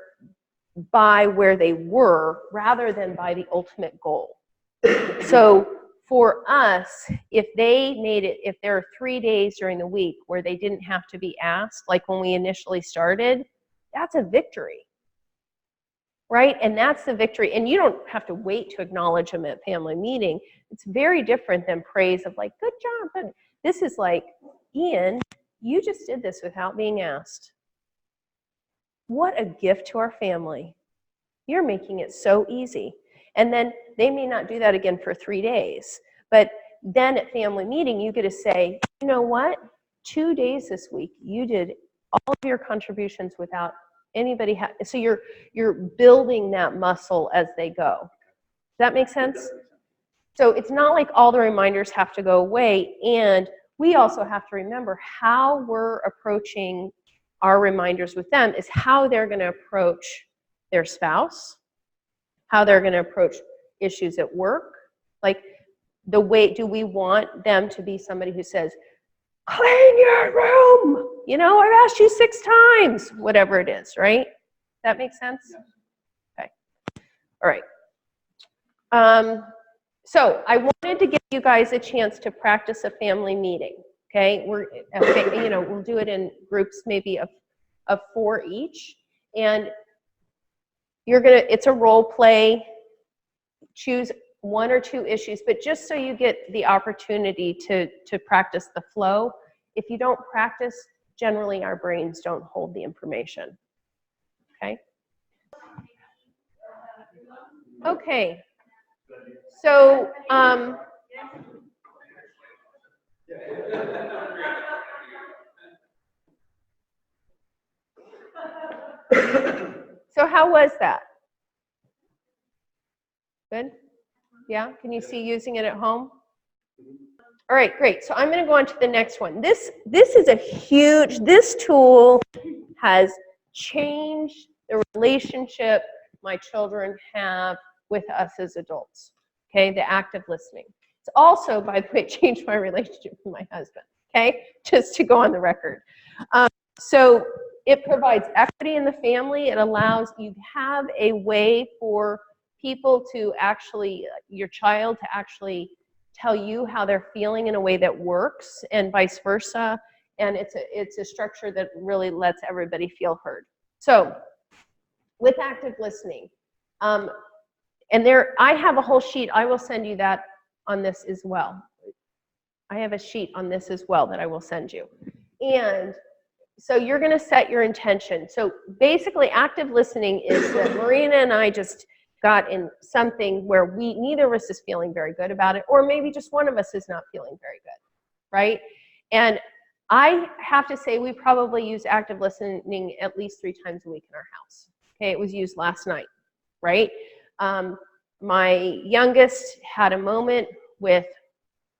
by where they were rather than by the ultimate goal. So for us, if there are 3 days during the week where they didn't have to be asked, like when we initially started, that's a victory. right? And that's the victory. And you don't have to wait to acknowledge them at family meeting. It's very different than praise of like, good job. But this is like, Ian, you just did this without being asked. What a gift to our family. You're making it so easy. And then they may not do that again for 3 days. But then at family meeting, you get to say, you know what? 2 days this week, you did all of your contributions without anybody. So you're building that muscle as they go. Does that make sense? So it's not like all the reminders have to go away. And we also have to remember how we're approaching our reminders with them is how they're going to approach their spouse, how they're going to approach issues at work. Like, the way, do we want them to be somebody who says, clean your room? You know, I've asked you 6 times, whatever it is, right? That makes sense? Okay. All right. So I wanted to give you guys a chance to practice a family meeting. Okay, we'll do it in groups maybe of 4 each, and it's a role play. Choose 1 or 2 issues, but just so you get the opportunity to practice the flow. If you don't practice, generally our brains don't hold the information. Okay. Okay. So, so how was that? Good? Yeah? Can you see using it at home? All right, great. So I'm going to go on to the next one. This is a huge, this tool has changed the relationship my children have with us as adults. Okay, the active listening. It's also, by the way, changed my relationship with my husband. Okay, just to go on the record. So it provides equity in the family. It allows you to have a way for people to actually, your child to actually tell you how they're feeling in a way that works, and vice versa. And it's a structure that really lets everybody feel heard. So with active listening, and I have a whole sheet. I will send you that on this as well. I have a sheet on this as well that I will send you. And so you're going to set your intention. So basically, active listening is that Marina and I just got in something where neither of us is feeling very good about it, or maybe just one of us is not feeling very good, right? And I have to say we probably use active listening at least 3 times a week in our house. Okay, it was used last night, right? My youngest had a moment with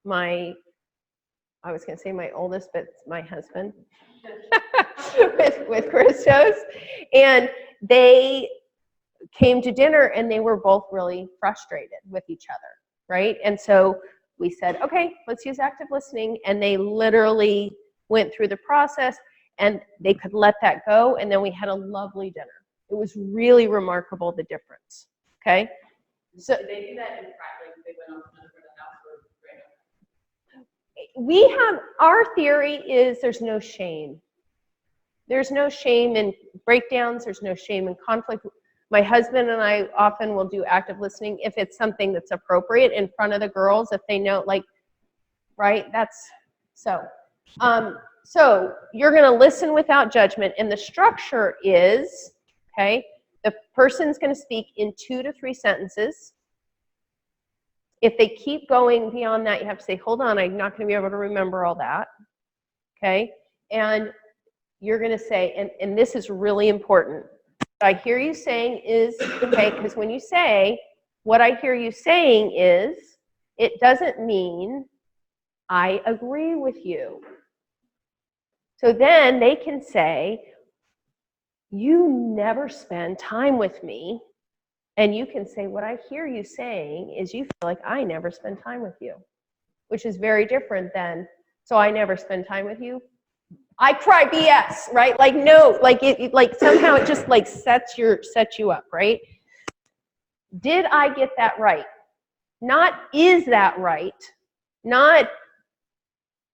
I was going to say my oldest, but it's my husband, with Christos, and they came to dinner and they were both really frustrated with each other, right? And so we said, okay, let's use active listening, and they literally went through the process and they could let that go, and then we had a lovely dinner. It was really remarkable, the difference, okay? So Did they do that in practice? They went off to the house or we have, our theory is there's no shame. There's no shame in breakdowns. There's no shame in conflict. My husband and I often will do active listening if it's something that's appropriate in front of the girls, if they know, like, right? That's so. So you're going to listen without judgment, and the structure is, okay, the person's going to speak in 2 to 3 sentences. If they keep going beyond that, you have to say, hold on, I'm not going to be able to remember all that, okay? And you're going to say, and this is really important, what I hear you saying is, okay, because when you say, what I hear you saying is, it doesn't mean I agree with you. So then they can say, you never spend time with me. And you can say, what I hear you saying is you feel like I never spend time with you, which is very different than, so I never spend time with you. I cry BS, right? Like, no, like like somehow it just like sets you up, right? Did I get that right? Not is that right? Not,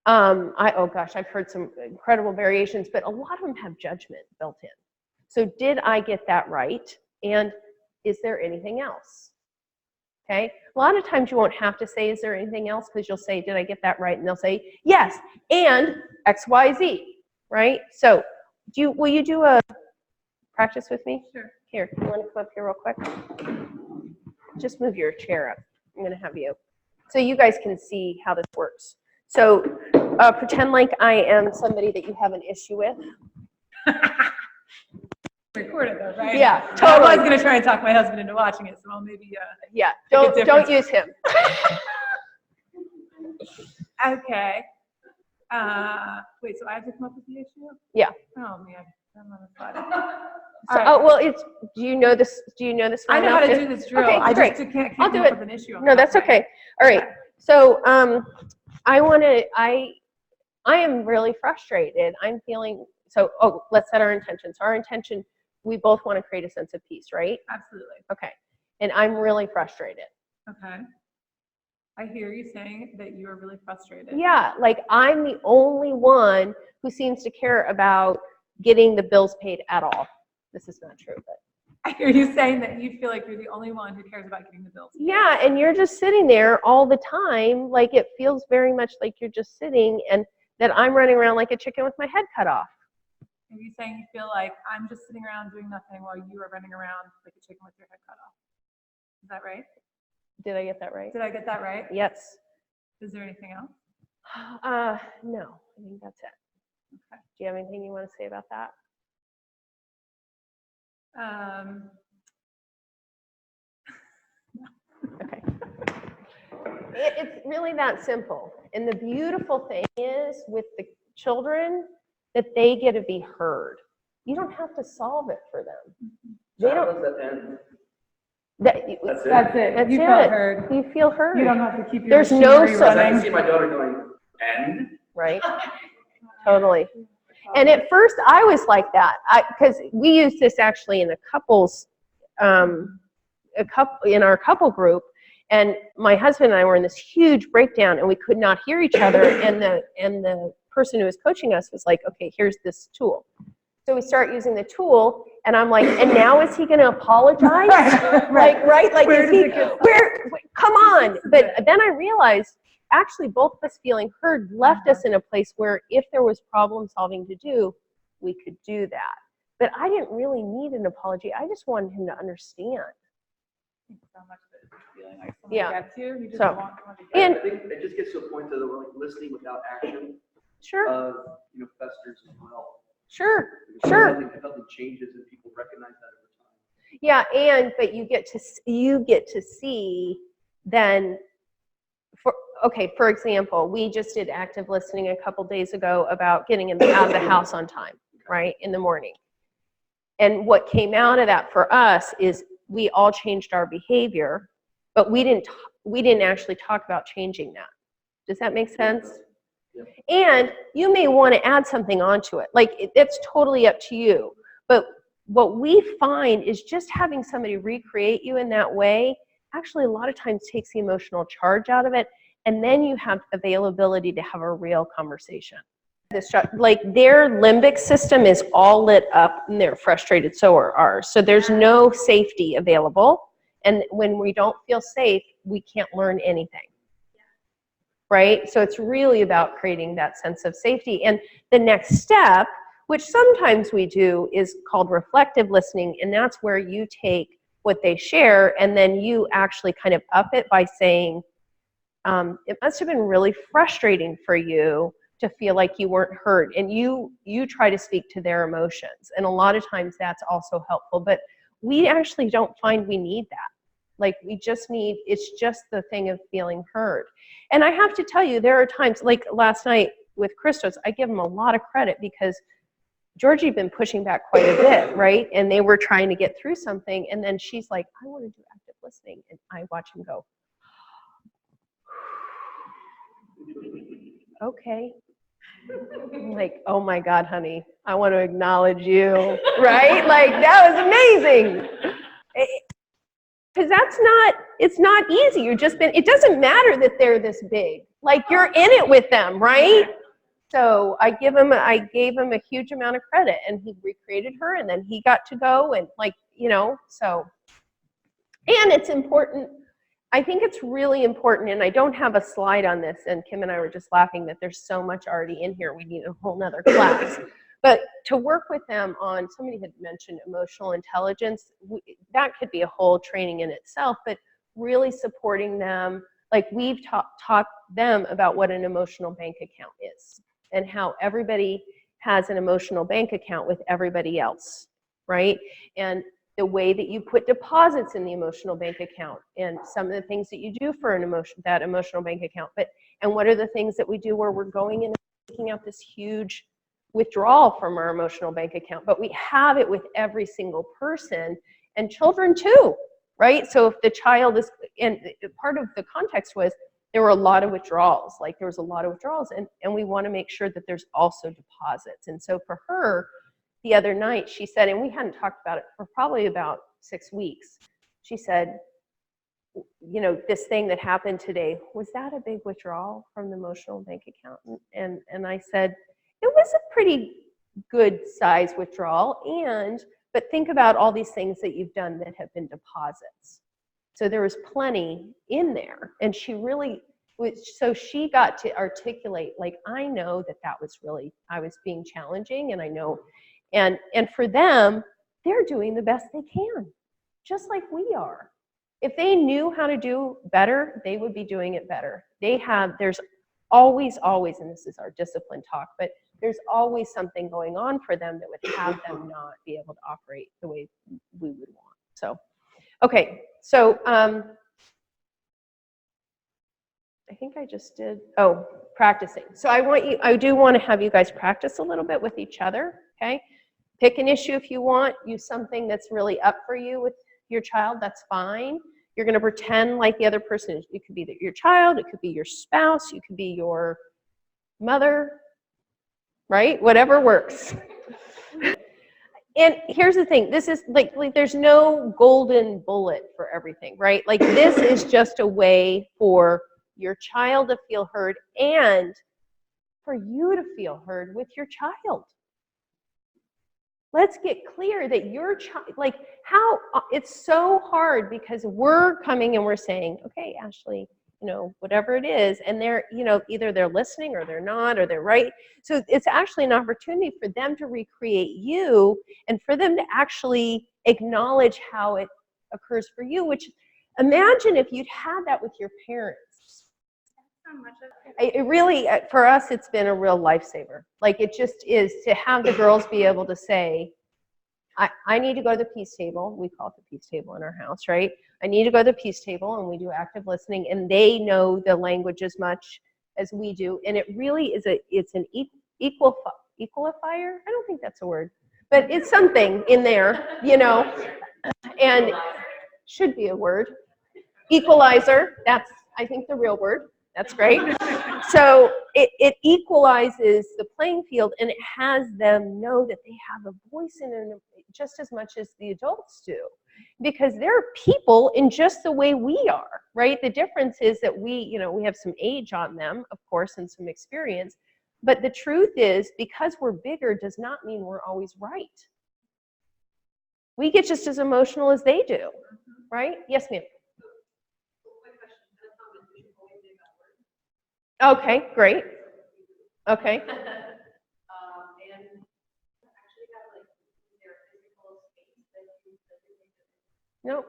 oh gosh, I've heard some incredible variations, but a lot of them have judgment built in. So did I get that right? And is there anything else? Okay, a lot of times you won't have to say, is there anything else? Because you'll say, did I get that right? And they'll say, yes, and X, Y, Z, right? So will you do a practice with me? Sure. Here, you want to come up here real quick? Just move your chair up. I'm going to have you. So you guys can see how this works. So pretend like I am somebody that you have an issue with. Record it though, right? Yeah, I totally. was gonna try and talk my husband into watching it, so I'll maybe, Yeah, Make a don't difference. use him. okay. Wait, so I have to come up with the issue? Yeah. Oh, man, I'm on the spot. So, All right. oh, well, do you know this? Do you know this I one know now? how to do this drill. Okay, I great. just can't I'll come do up it. with an issue. No, that's okay. All right. So I am really frustrated. I'm feeling, let's set our intentions. Our intention, we both want to create a sense of peace, right? Absolutely. Okay. And I'm really frustrated. Okay. I hear you saying that you are really frustrated. Yeah, like I'm the only one who seems to care about getting the bills paid at all. This is not true, but. I hear you saying that you feel like you're the only one who cares about getting the bills. Yeah, and you're just sitting there all the time. Like it feels very much like you're just sitting and that I'm running around like a chicken with my head cut off. Are you saying you feel like I'm just sitting around doing nothing while you are running around like a chicken with your head cut off? Is that right? Did I get that right? Did I get that right? Yes. Is there anything else? No, I think that's it. Okay. Do you have anything you want to say about that? Okay. It's really that simple. And the beautiful thing is with the children that they get to be heard. You don't have to solve it for them. They How don't. does that end? That's That's it. That's it. That's You it. felt heard. You feel heard. You don't have to keep your There's no machinery Because I running. can see my daughter going, and? Right? Totally. And at first I was like that because we use this actually in a couples, in our couple group. And my husband and I were in this huge breakdown and we could not hear each other. And the person who was coaching us was like, okay, here's this tool. So we start using the tool and I'm like, and now is he going to apologize? Like, right? Like, Where is does he, it get come on. But then I realized actually both of us feeling heard left us in a place where if there was problem solving to do, we could do that. But I didn't really need an apology. I just wanted him to understand. So much of it is feeling like someone Yeah. gets you. You just So- want someone to get And- I think it just gets to a point that like listening without action Sure, festers as well. sure, Because sure. If nothing changes and people recognize that over time. Yeah, but you get to see then, for example, we just did active listening a couple days ago about getting out of the house on time, right, in the morning. And what came out of that for us is we all changed our behavior, but we didn't actually talk about changing that. Does that make sense? Yeah. And you may want to add something onto it. Like, it's totally up to you. But what we find is just having somebody recreate you in that way actually a lot of times takes the emotional charge out of it, and then you have availability to have a real conversation. Like their limbic system is all lit up and they're frustrated, so are ours. So there's no safety available. And when we don't feel safe, we can't learn anything. Right? So it's really about creating that sense of safety. And the next step, which sometimes we do, is called reflective listening. And that's where you take what they share and then you actually kind of up it by saying, it must have been really frustrating for you to feel like you weren't heard. And you try to speak to their emotions. And a lot of times that's also helpful. But we actually don't find we need that. Like it's just the thing of feeling heard. And I have to tell you, there are times, like last night with Christos, I give him a lot of credit because Georgie had been pushing back quite a bit, right? And they were trying to get through something. And then she's like, I want to do active listening. And I watch him go, okay. I'm like, oh my God, honey, I want to acknowledge you, right? Like, that was amazing. Because it's not easy. It doesn't matter that they're this big. Like, you're in it with them, right? So I gave him a huge amount of credit, and he recreated her, and then he got to go, and so And it's important, I think it's really important, and I don't have a slide on this, and Kim and I were just laughing that there's so much already in here, we need a whole nother class. But to work with them on, somebody had mentioned emotional intelligence, that could be a whole training in itself, but really supporting them, like we've taught them about what an emotional bank account is and how everybody has an emotional bank account with everybody else, right? And the way that you put deposits in the emotional bank account and some of the things that you do for that emotional bank account. And what are the things that we do where we're going in and taking out this huge withdrawal from our emotional bank account, but we have it with every single person and children too, right? So if the child is, and part of the context was there were a lot of withdrawals, and we want to make sure that there's also deposits. And so for her, the other night, she said, and we hadn't talked about it for probably about 6 weeks, she said, you know, this thing that happened today, was that a big withdrawal from the emotional bank account? And I said, it was a pretty good size withdrawal, but think about all these things that you've done that have been deposits. So there was plenty in there, and she really, so she got to articulate, like, I know that was really, I was being challenging, and I know. And for them, they're doing the best they can, just like we are. If they knew how to do better, they would be doing it better. There's always, and this is our discipline talk, but there's always something going on for them that would have them not be able to operate the way we would want. So, okay, so I think I just did, practicing. So I do want to have you guys practice a little bit with each other, okay? Pick an issue if you want. Use something that's really up for you with your child. That's fine. You're going to pretend like the other person is. It could be your child. It could be your spouse. It could be your mother, right? Whatever works. And here's the thing. This is like there's no golden bullet for everything, right? Like this is just a way for your child to feel heard and for you to feel heard with your child. Let's get clear that your child, like how, it's so hard because we're coming and we're saying, okay, Ashley, you know, whatever it is, and they're, you know, either they're listening or they're not, or they're right. So it's actually an opportunity for them to recreate you and for them to actually acknowledge how it occurs for you, which imagine if you'd had that with your parents. It really, for us, it's been a real lifesaver. Like it just is to have the girls be able to say, I need to go to the peace table. We call it the peace table in our house, right? I need to go to the peace table, and we do active listening, and they know the language as much as we do. And it really is it's an equalifier. I don't think that's a word, but it's something in there, you know, and should be a word. Equalizer, that's, I think, the real word. That's great. So it equalizes the playing field, and it has them know that they have a voice in it just as much as the adults do, because they're people in just the way we are, right? The difference is that we have some age on them, of course, and some experience, but the truth is, because we're bigger does not mean we're always right. We get just as emotional as they do, right? Yes, ma'am. Okay, great. Okay. And actually have like their physical space that you Nope.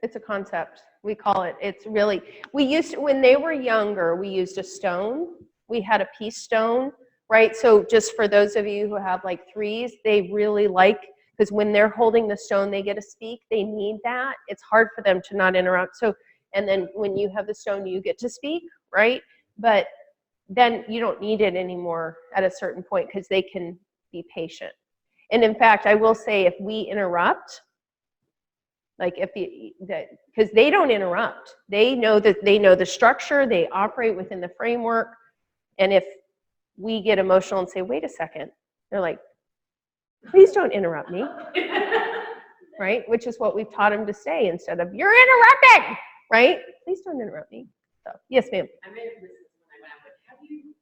It's a concept. We call it. It's really, we used to, when they were younger, we used a stone. We had a peace stone, right? So just for those of you who have like threes, they really like, because when they're holding the stone, they get to speak. They need that. It's hard for them to not interrupt. So, and then when you have the stone, you get to speak, right? But then you don't need it anymore at a certain point because they can be patient. And in fact, I will say if we interrupt, like if because they don't interrupt. They know the structure, they operate within the framework. And if we get emotional and say, wait a second, they're like, please don't interrupt me, right? Which is what we've taught them to say instead of, you're interrupting, right? Please don't interrupt me. So, yes, ma'am. I made a list when I went out, but how do you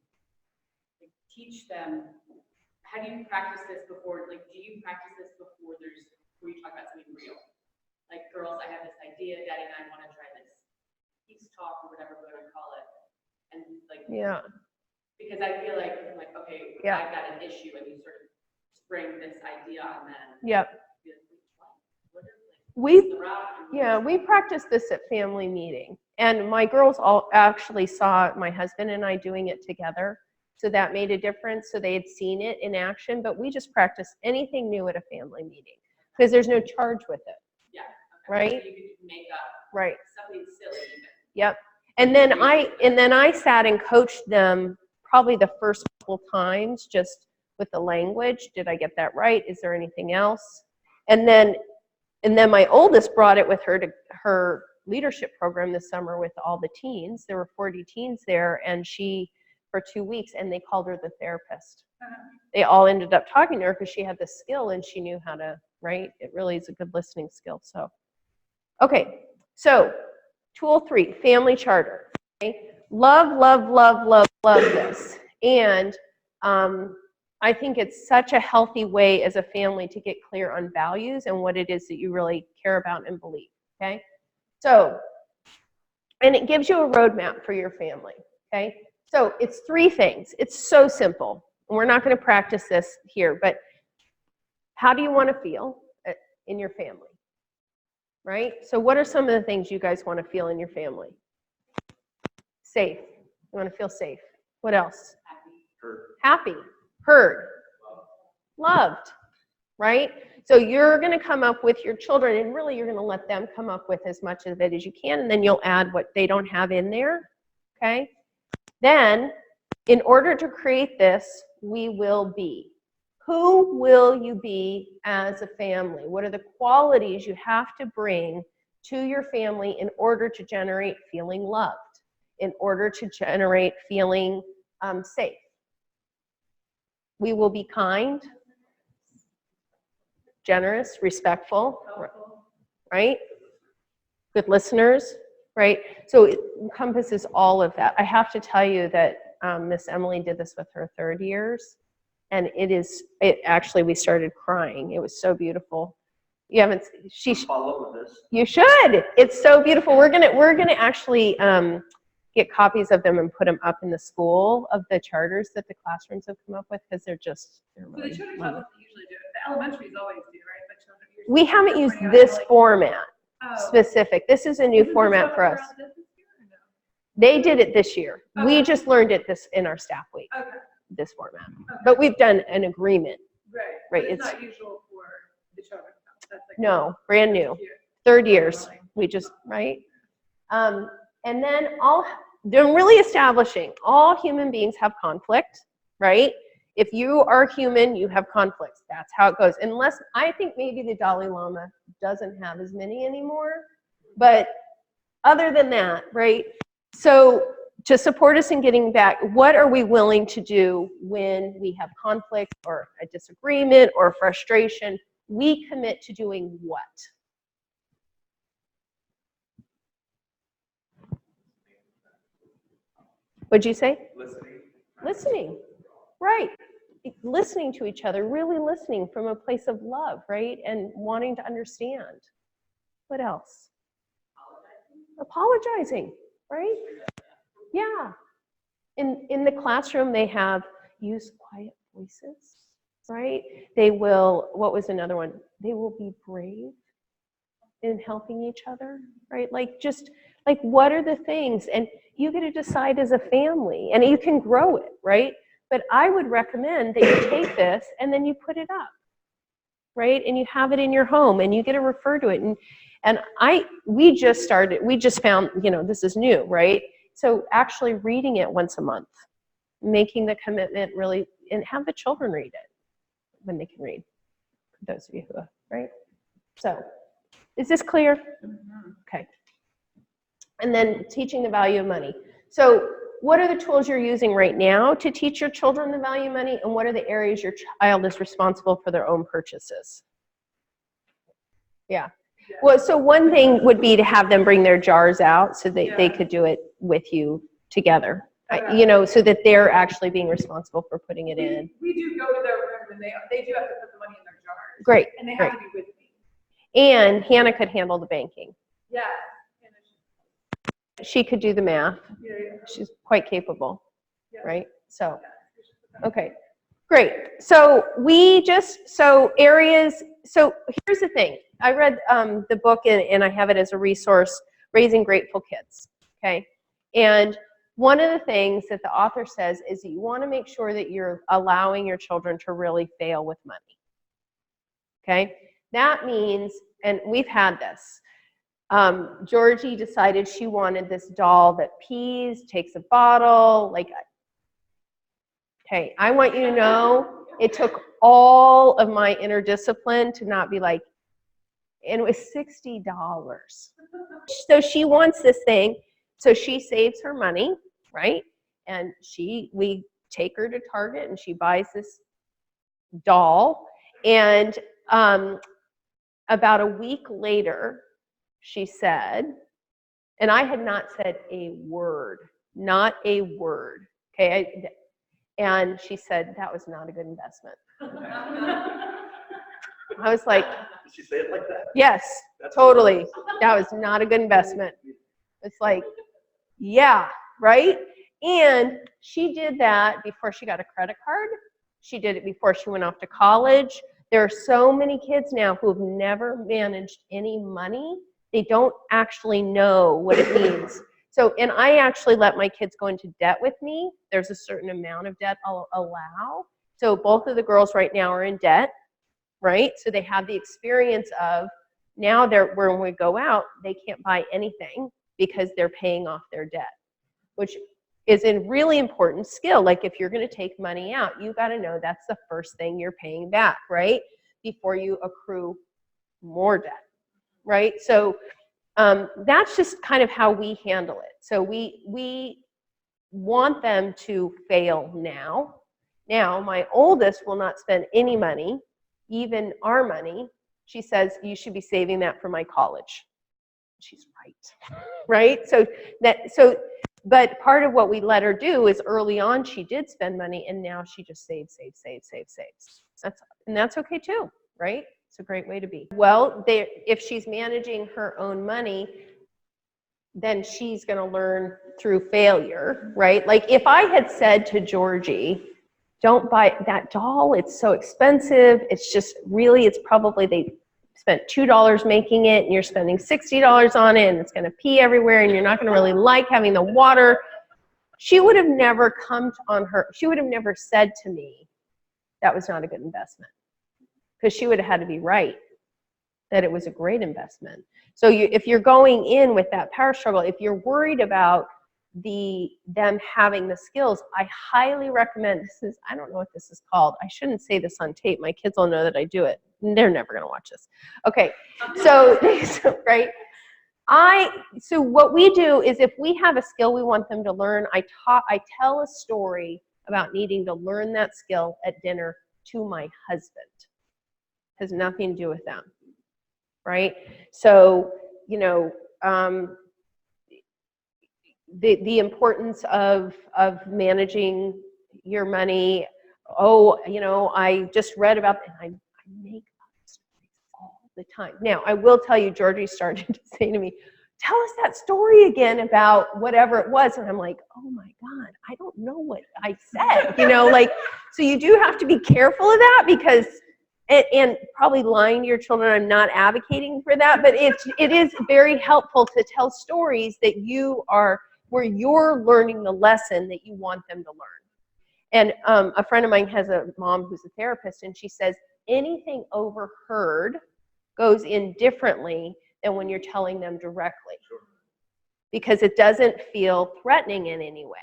teach them, how do you practice this before, like, do you practice this before you talk about something real? like, girls, I have this idea, Daddy and I want to try this peace talk or whatever we're gonna call it. And like, Yeah. because I feel like, I'm like, okay, Yeah. I've got an issue, and you sort of spring this idea on them. Yep. What are, like, We, the rock and yeah, we practiced this at family meeting, and my girls all actually saw my husband and I doing it together. So that made a difference. So they had seen it in action, but we just practice anything new at a family meeting because there's no charge with it. Yeah. Okay. Right? So you could make up Right. something silly even. Yep. And then I sat and coached them probably the first couple times just with the language. Did I get that right? Is there anything else? And then my oldest brought it with her to her leadership program this summer with all the teens. There were 40 teens there, and she, for 2 weeks, and they called her the therapist. They all ended up talking to her because she had the skill and she knew how to, right? It really is a good listening skill. So, okay. So, tool 3, family charter. Okay? Love, love, love, love, love this. And I think it's such a healthy way as a family to get clear on values and what it is that you really care about and believe. Okay? So, and it gives you a roadmap for your family. Okay? So it's 3 things. It's so simple. And we're not going to practice this here, but how do you want to feel in your family? Right? So what are some of the things you guys want to feel in your family? Safe. You want to feel safe. What else? Happy. Heard. Loved. Right? So you're going to come up with your children, and really you're going to let them come up with as much of it as you can, and then you'll add what they don't have in there. Okay? Then, in order to create this, we will be. Who will you be as a family? What are the qualities you have to bring to your family in order to generate feeling loved, in order to generate feeling safe? We will be kind, generous, respectful, right? Good listeners, right? So it encompasses all of that. I have to tell you that Miss Emily did this with her 3rd years, and it actually, we started crying. It was so beautiful. You haven't, Follow up with this. you should. It's so beautiful. We're gonna actually get copies of them and put them up in the school of the charters that the classrooms have come up with, because they're So the really children's fun. office usually do it. The elementaries always do, right? But children usually. We haven't used Bring out this like- format Oh. specific. This is a new Isn't this format what for we're us. on this year or no? They did it this year. We Okay. just learned it this in our staff week, Okay, this format. okay. But we've done an agreement. Right. Right, But it's it's- not usual for the children's house. That's like. No, brand new. Here. 3rd years. We just, right? And then they're really establishing all human beings have conflict, right? If you are human, you have conflicts. That's how it goes. Unless, I think maybe the Dalai Lama doesn't have as many anymore. But other than that, right? So to support us in getting back, what are we willing to do when we have conflict or a disagreement or frustration? We commit to doing what? What'd you say? Listening. Right. Listening to each other, really listening from a place of love, right? And wanting to understand. What else? Apologizing, right? Yeah. In the classroom, they have use quiet voices, right? They will, what was another one? They will be brave in helping each other, right? Like just, like what are the things? And you get to decide as a family, and you can grow it, right? But I would recommend that you take this and then you put it up, right? And you have it in your home and you get to refer to it. And we just found, this is new, right? So actually reading it once a month, making the commitment really, and have the children read it when they can read, for those of you who, right? So, is this clear? Okay. And then teaching the value of money. So what are the tools you're using right now to teach your children the value of money, and what are the areas your child is responsible for their own purchases? Yeah. Well, so one thing would be to have them bring their jars out so that they could do it with you together, so that they're actually being responsible for putting it in. We do go to their room, and they do have to put the money in their jars. Great. And they great. have to be with me. And Hannah could handle the banking. Yeah. She could do the math. Yeah. She's quite capable, Yeah. right? So, okay, great. So here's the thing. I read the book and I have it as a resource, Raising Grateful Kids, okay? And one of the things that the author says is that you want to make sure that you're allowing your children to really fail with money, okay? That means, and we've had this, Georgie decided she wanted this doll that pees, takes a bottle, like, okay, I want you to know it took all of my inner discipline to not be like, and it was $60. So she wants this thing, so she saves her money, right? And we take her to Target and she buys this doll, and about a week later, she said, and I had not said a word, not a word, okay? And she said, that was not a good investment. I was like, Did she say it like that? yes, That's totally. That was not a good investment. It's like, yeah, right? And she did that before she got a credit card. She did it before she went off to college. There are so many kids now who have never managed any money. They don't actually know what it means. So, and I actually let my kids go into debt with me. There's a certain amount of debt I'll allow. So both of the girls right now are in debt, right? So they have the experience of now when we go out, they can't buy anything because they're paying off their debt, which is a really important skill. Like if you're going to take money out, you got to know that's the first thing you're paying back, right? Before you accrue more debt, right? So that's just kind of how we handle it. So we want them to fail now. Now, my oldest will not spend any money, even our money. She says, you should be saving that for my college. She's right? But part of what we let her do is early on she did spend money, and now she just saves. That's okay too, right? It's a great way to be. Well, if she's managing her own money, then she's going to learn through failure, right? Like if I had said to Georgie, don't buy that doll, it's so expensive, it's probably they spent $2 making it and you're spending $60 on it and it's going to pee everywhere and you're not going to really like having the water. She would have never she would have never said to me, that was not a good investment. Because she would have had to be right that it was a great investment. So if you're going in with that power struggle, if you're worried about them having the skills, I highly recommend, I don't know what this is called. I shouldn't say this on tape. My kids will know that I do it. They're never going to watch this. Okay, so right? So what we do is if we have a skill we want them to learn, I tell a story about needing to learn that skill at dinner to my husband. Has nothing to do with them, right? So, the importance of managing your money. I just read about, and I make up stories all the time. Now, I will tell you, Georgie started to say to me, tell us that story again about whatever it was. And I'm like, oh my God, I don't know what I said, so you do have to be careful of that because, and probably lying to your children, I'm not advocating for that, but it is very helpful to tell stories that where you're learning the lesson that you want them to learn. And a friend of mine has a mom who's a therapist, and she says anything overheard goes in differently than when you're telling them directly. Sure. Because it doesn't feel threatening in any way.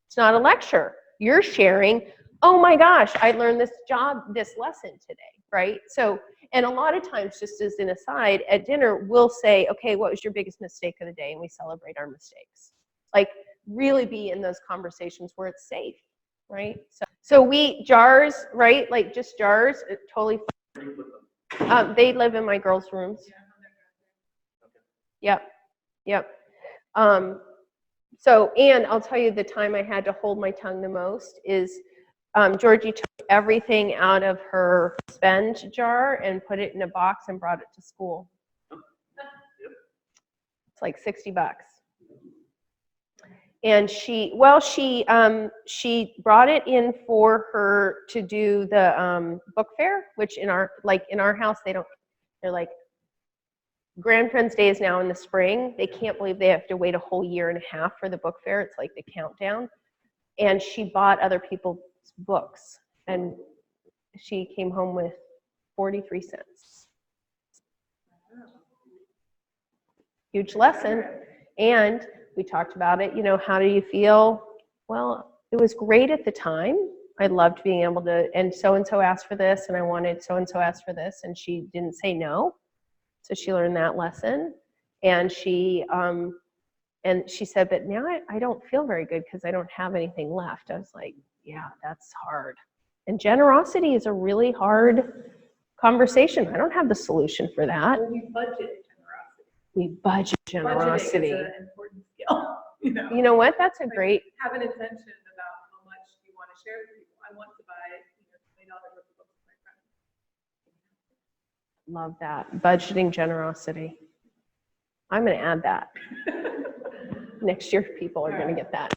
It's not a lecture. You're sharing, oh my gosh, I learned this lesson today, right? So, and a lot of times, just as an aside, at dinner, we'll say, okay, what was your biggest mistake of the day? And we celebrate our mistakes. Like, really be in those conversations where it's safe, right? So jars, right? Like, just jars, totally. They live in my girls' rooms. Yep. So, and I'll tell you the time I had to hold my tongue the most is Georgie took everything out of her spend jar and put it in a box and brought it to school. It's like $60. And she brought it in for her to do the book fair, which in our house, they're like, Grandparents' Day is now in the spring. They can't believe they have to wait a whole year and a half for the book fair. It's like the countdown. And she bought other people's books, and she came home with 43 cents. Huge lesson. And we talked about it, how do you feel? Well, it was great at the time. I loved being able to, and so-and-so asked for this, and I wanted so-and-so asked for this, and she didn't say no. So she learned that lesson. And she said, but now I don't feel very good because I don't have anything left. I was like, yeah, that's hard. And generosity is a really hard conversation. I don't have the solution for that. Well, we budget generosity. We budget generosity. Budgeting is an important skill. You know what? That's a great. Have an intention about how much you want to share with people. I want to buy $20 worth of books for my friends. Love that. Budgeting generosity. I'm going to add that. Next year, people are going to get that.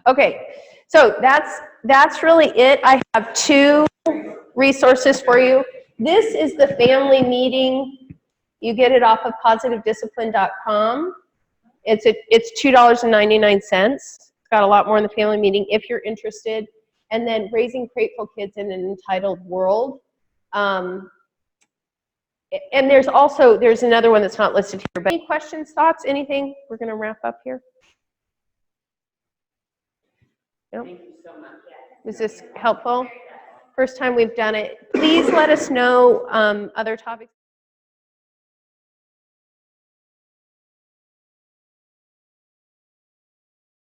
Okay, so that's really it. I have 2 resources for you. This is the family meeting. You get it off of positivediscipline.com. It's $2.99. It's got a lot more in the family meeting if you're interested. And then Raising Grateful Kids in an Entitled World. And there's another one that's not listed here. But any questions, thoughts, anything? We're going to wrap up here. Nope. Thank you so much. Was this helpful? First time we've done it. Please let us know other topics.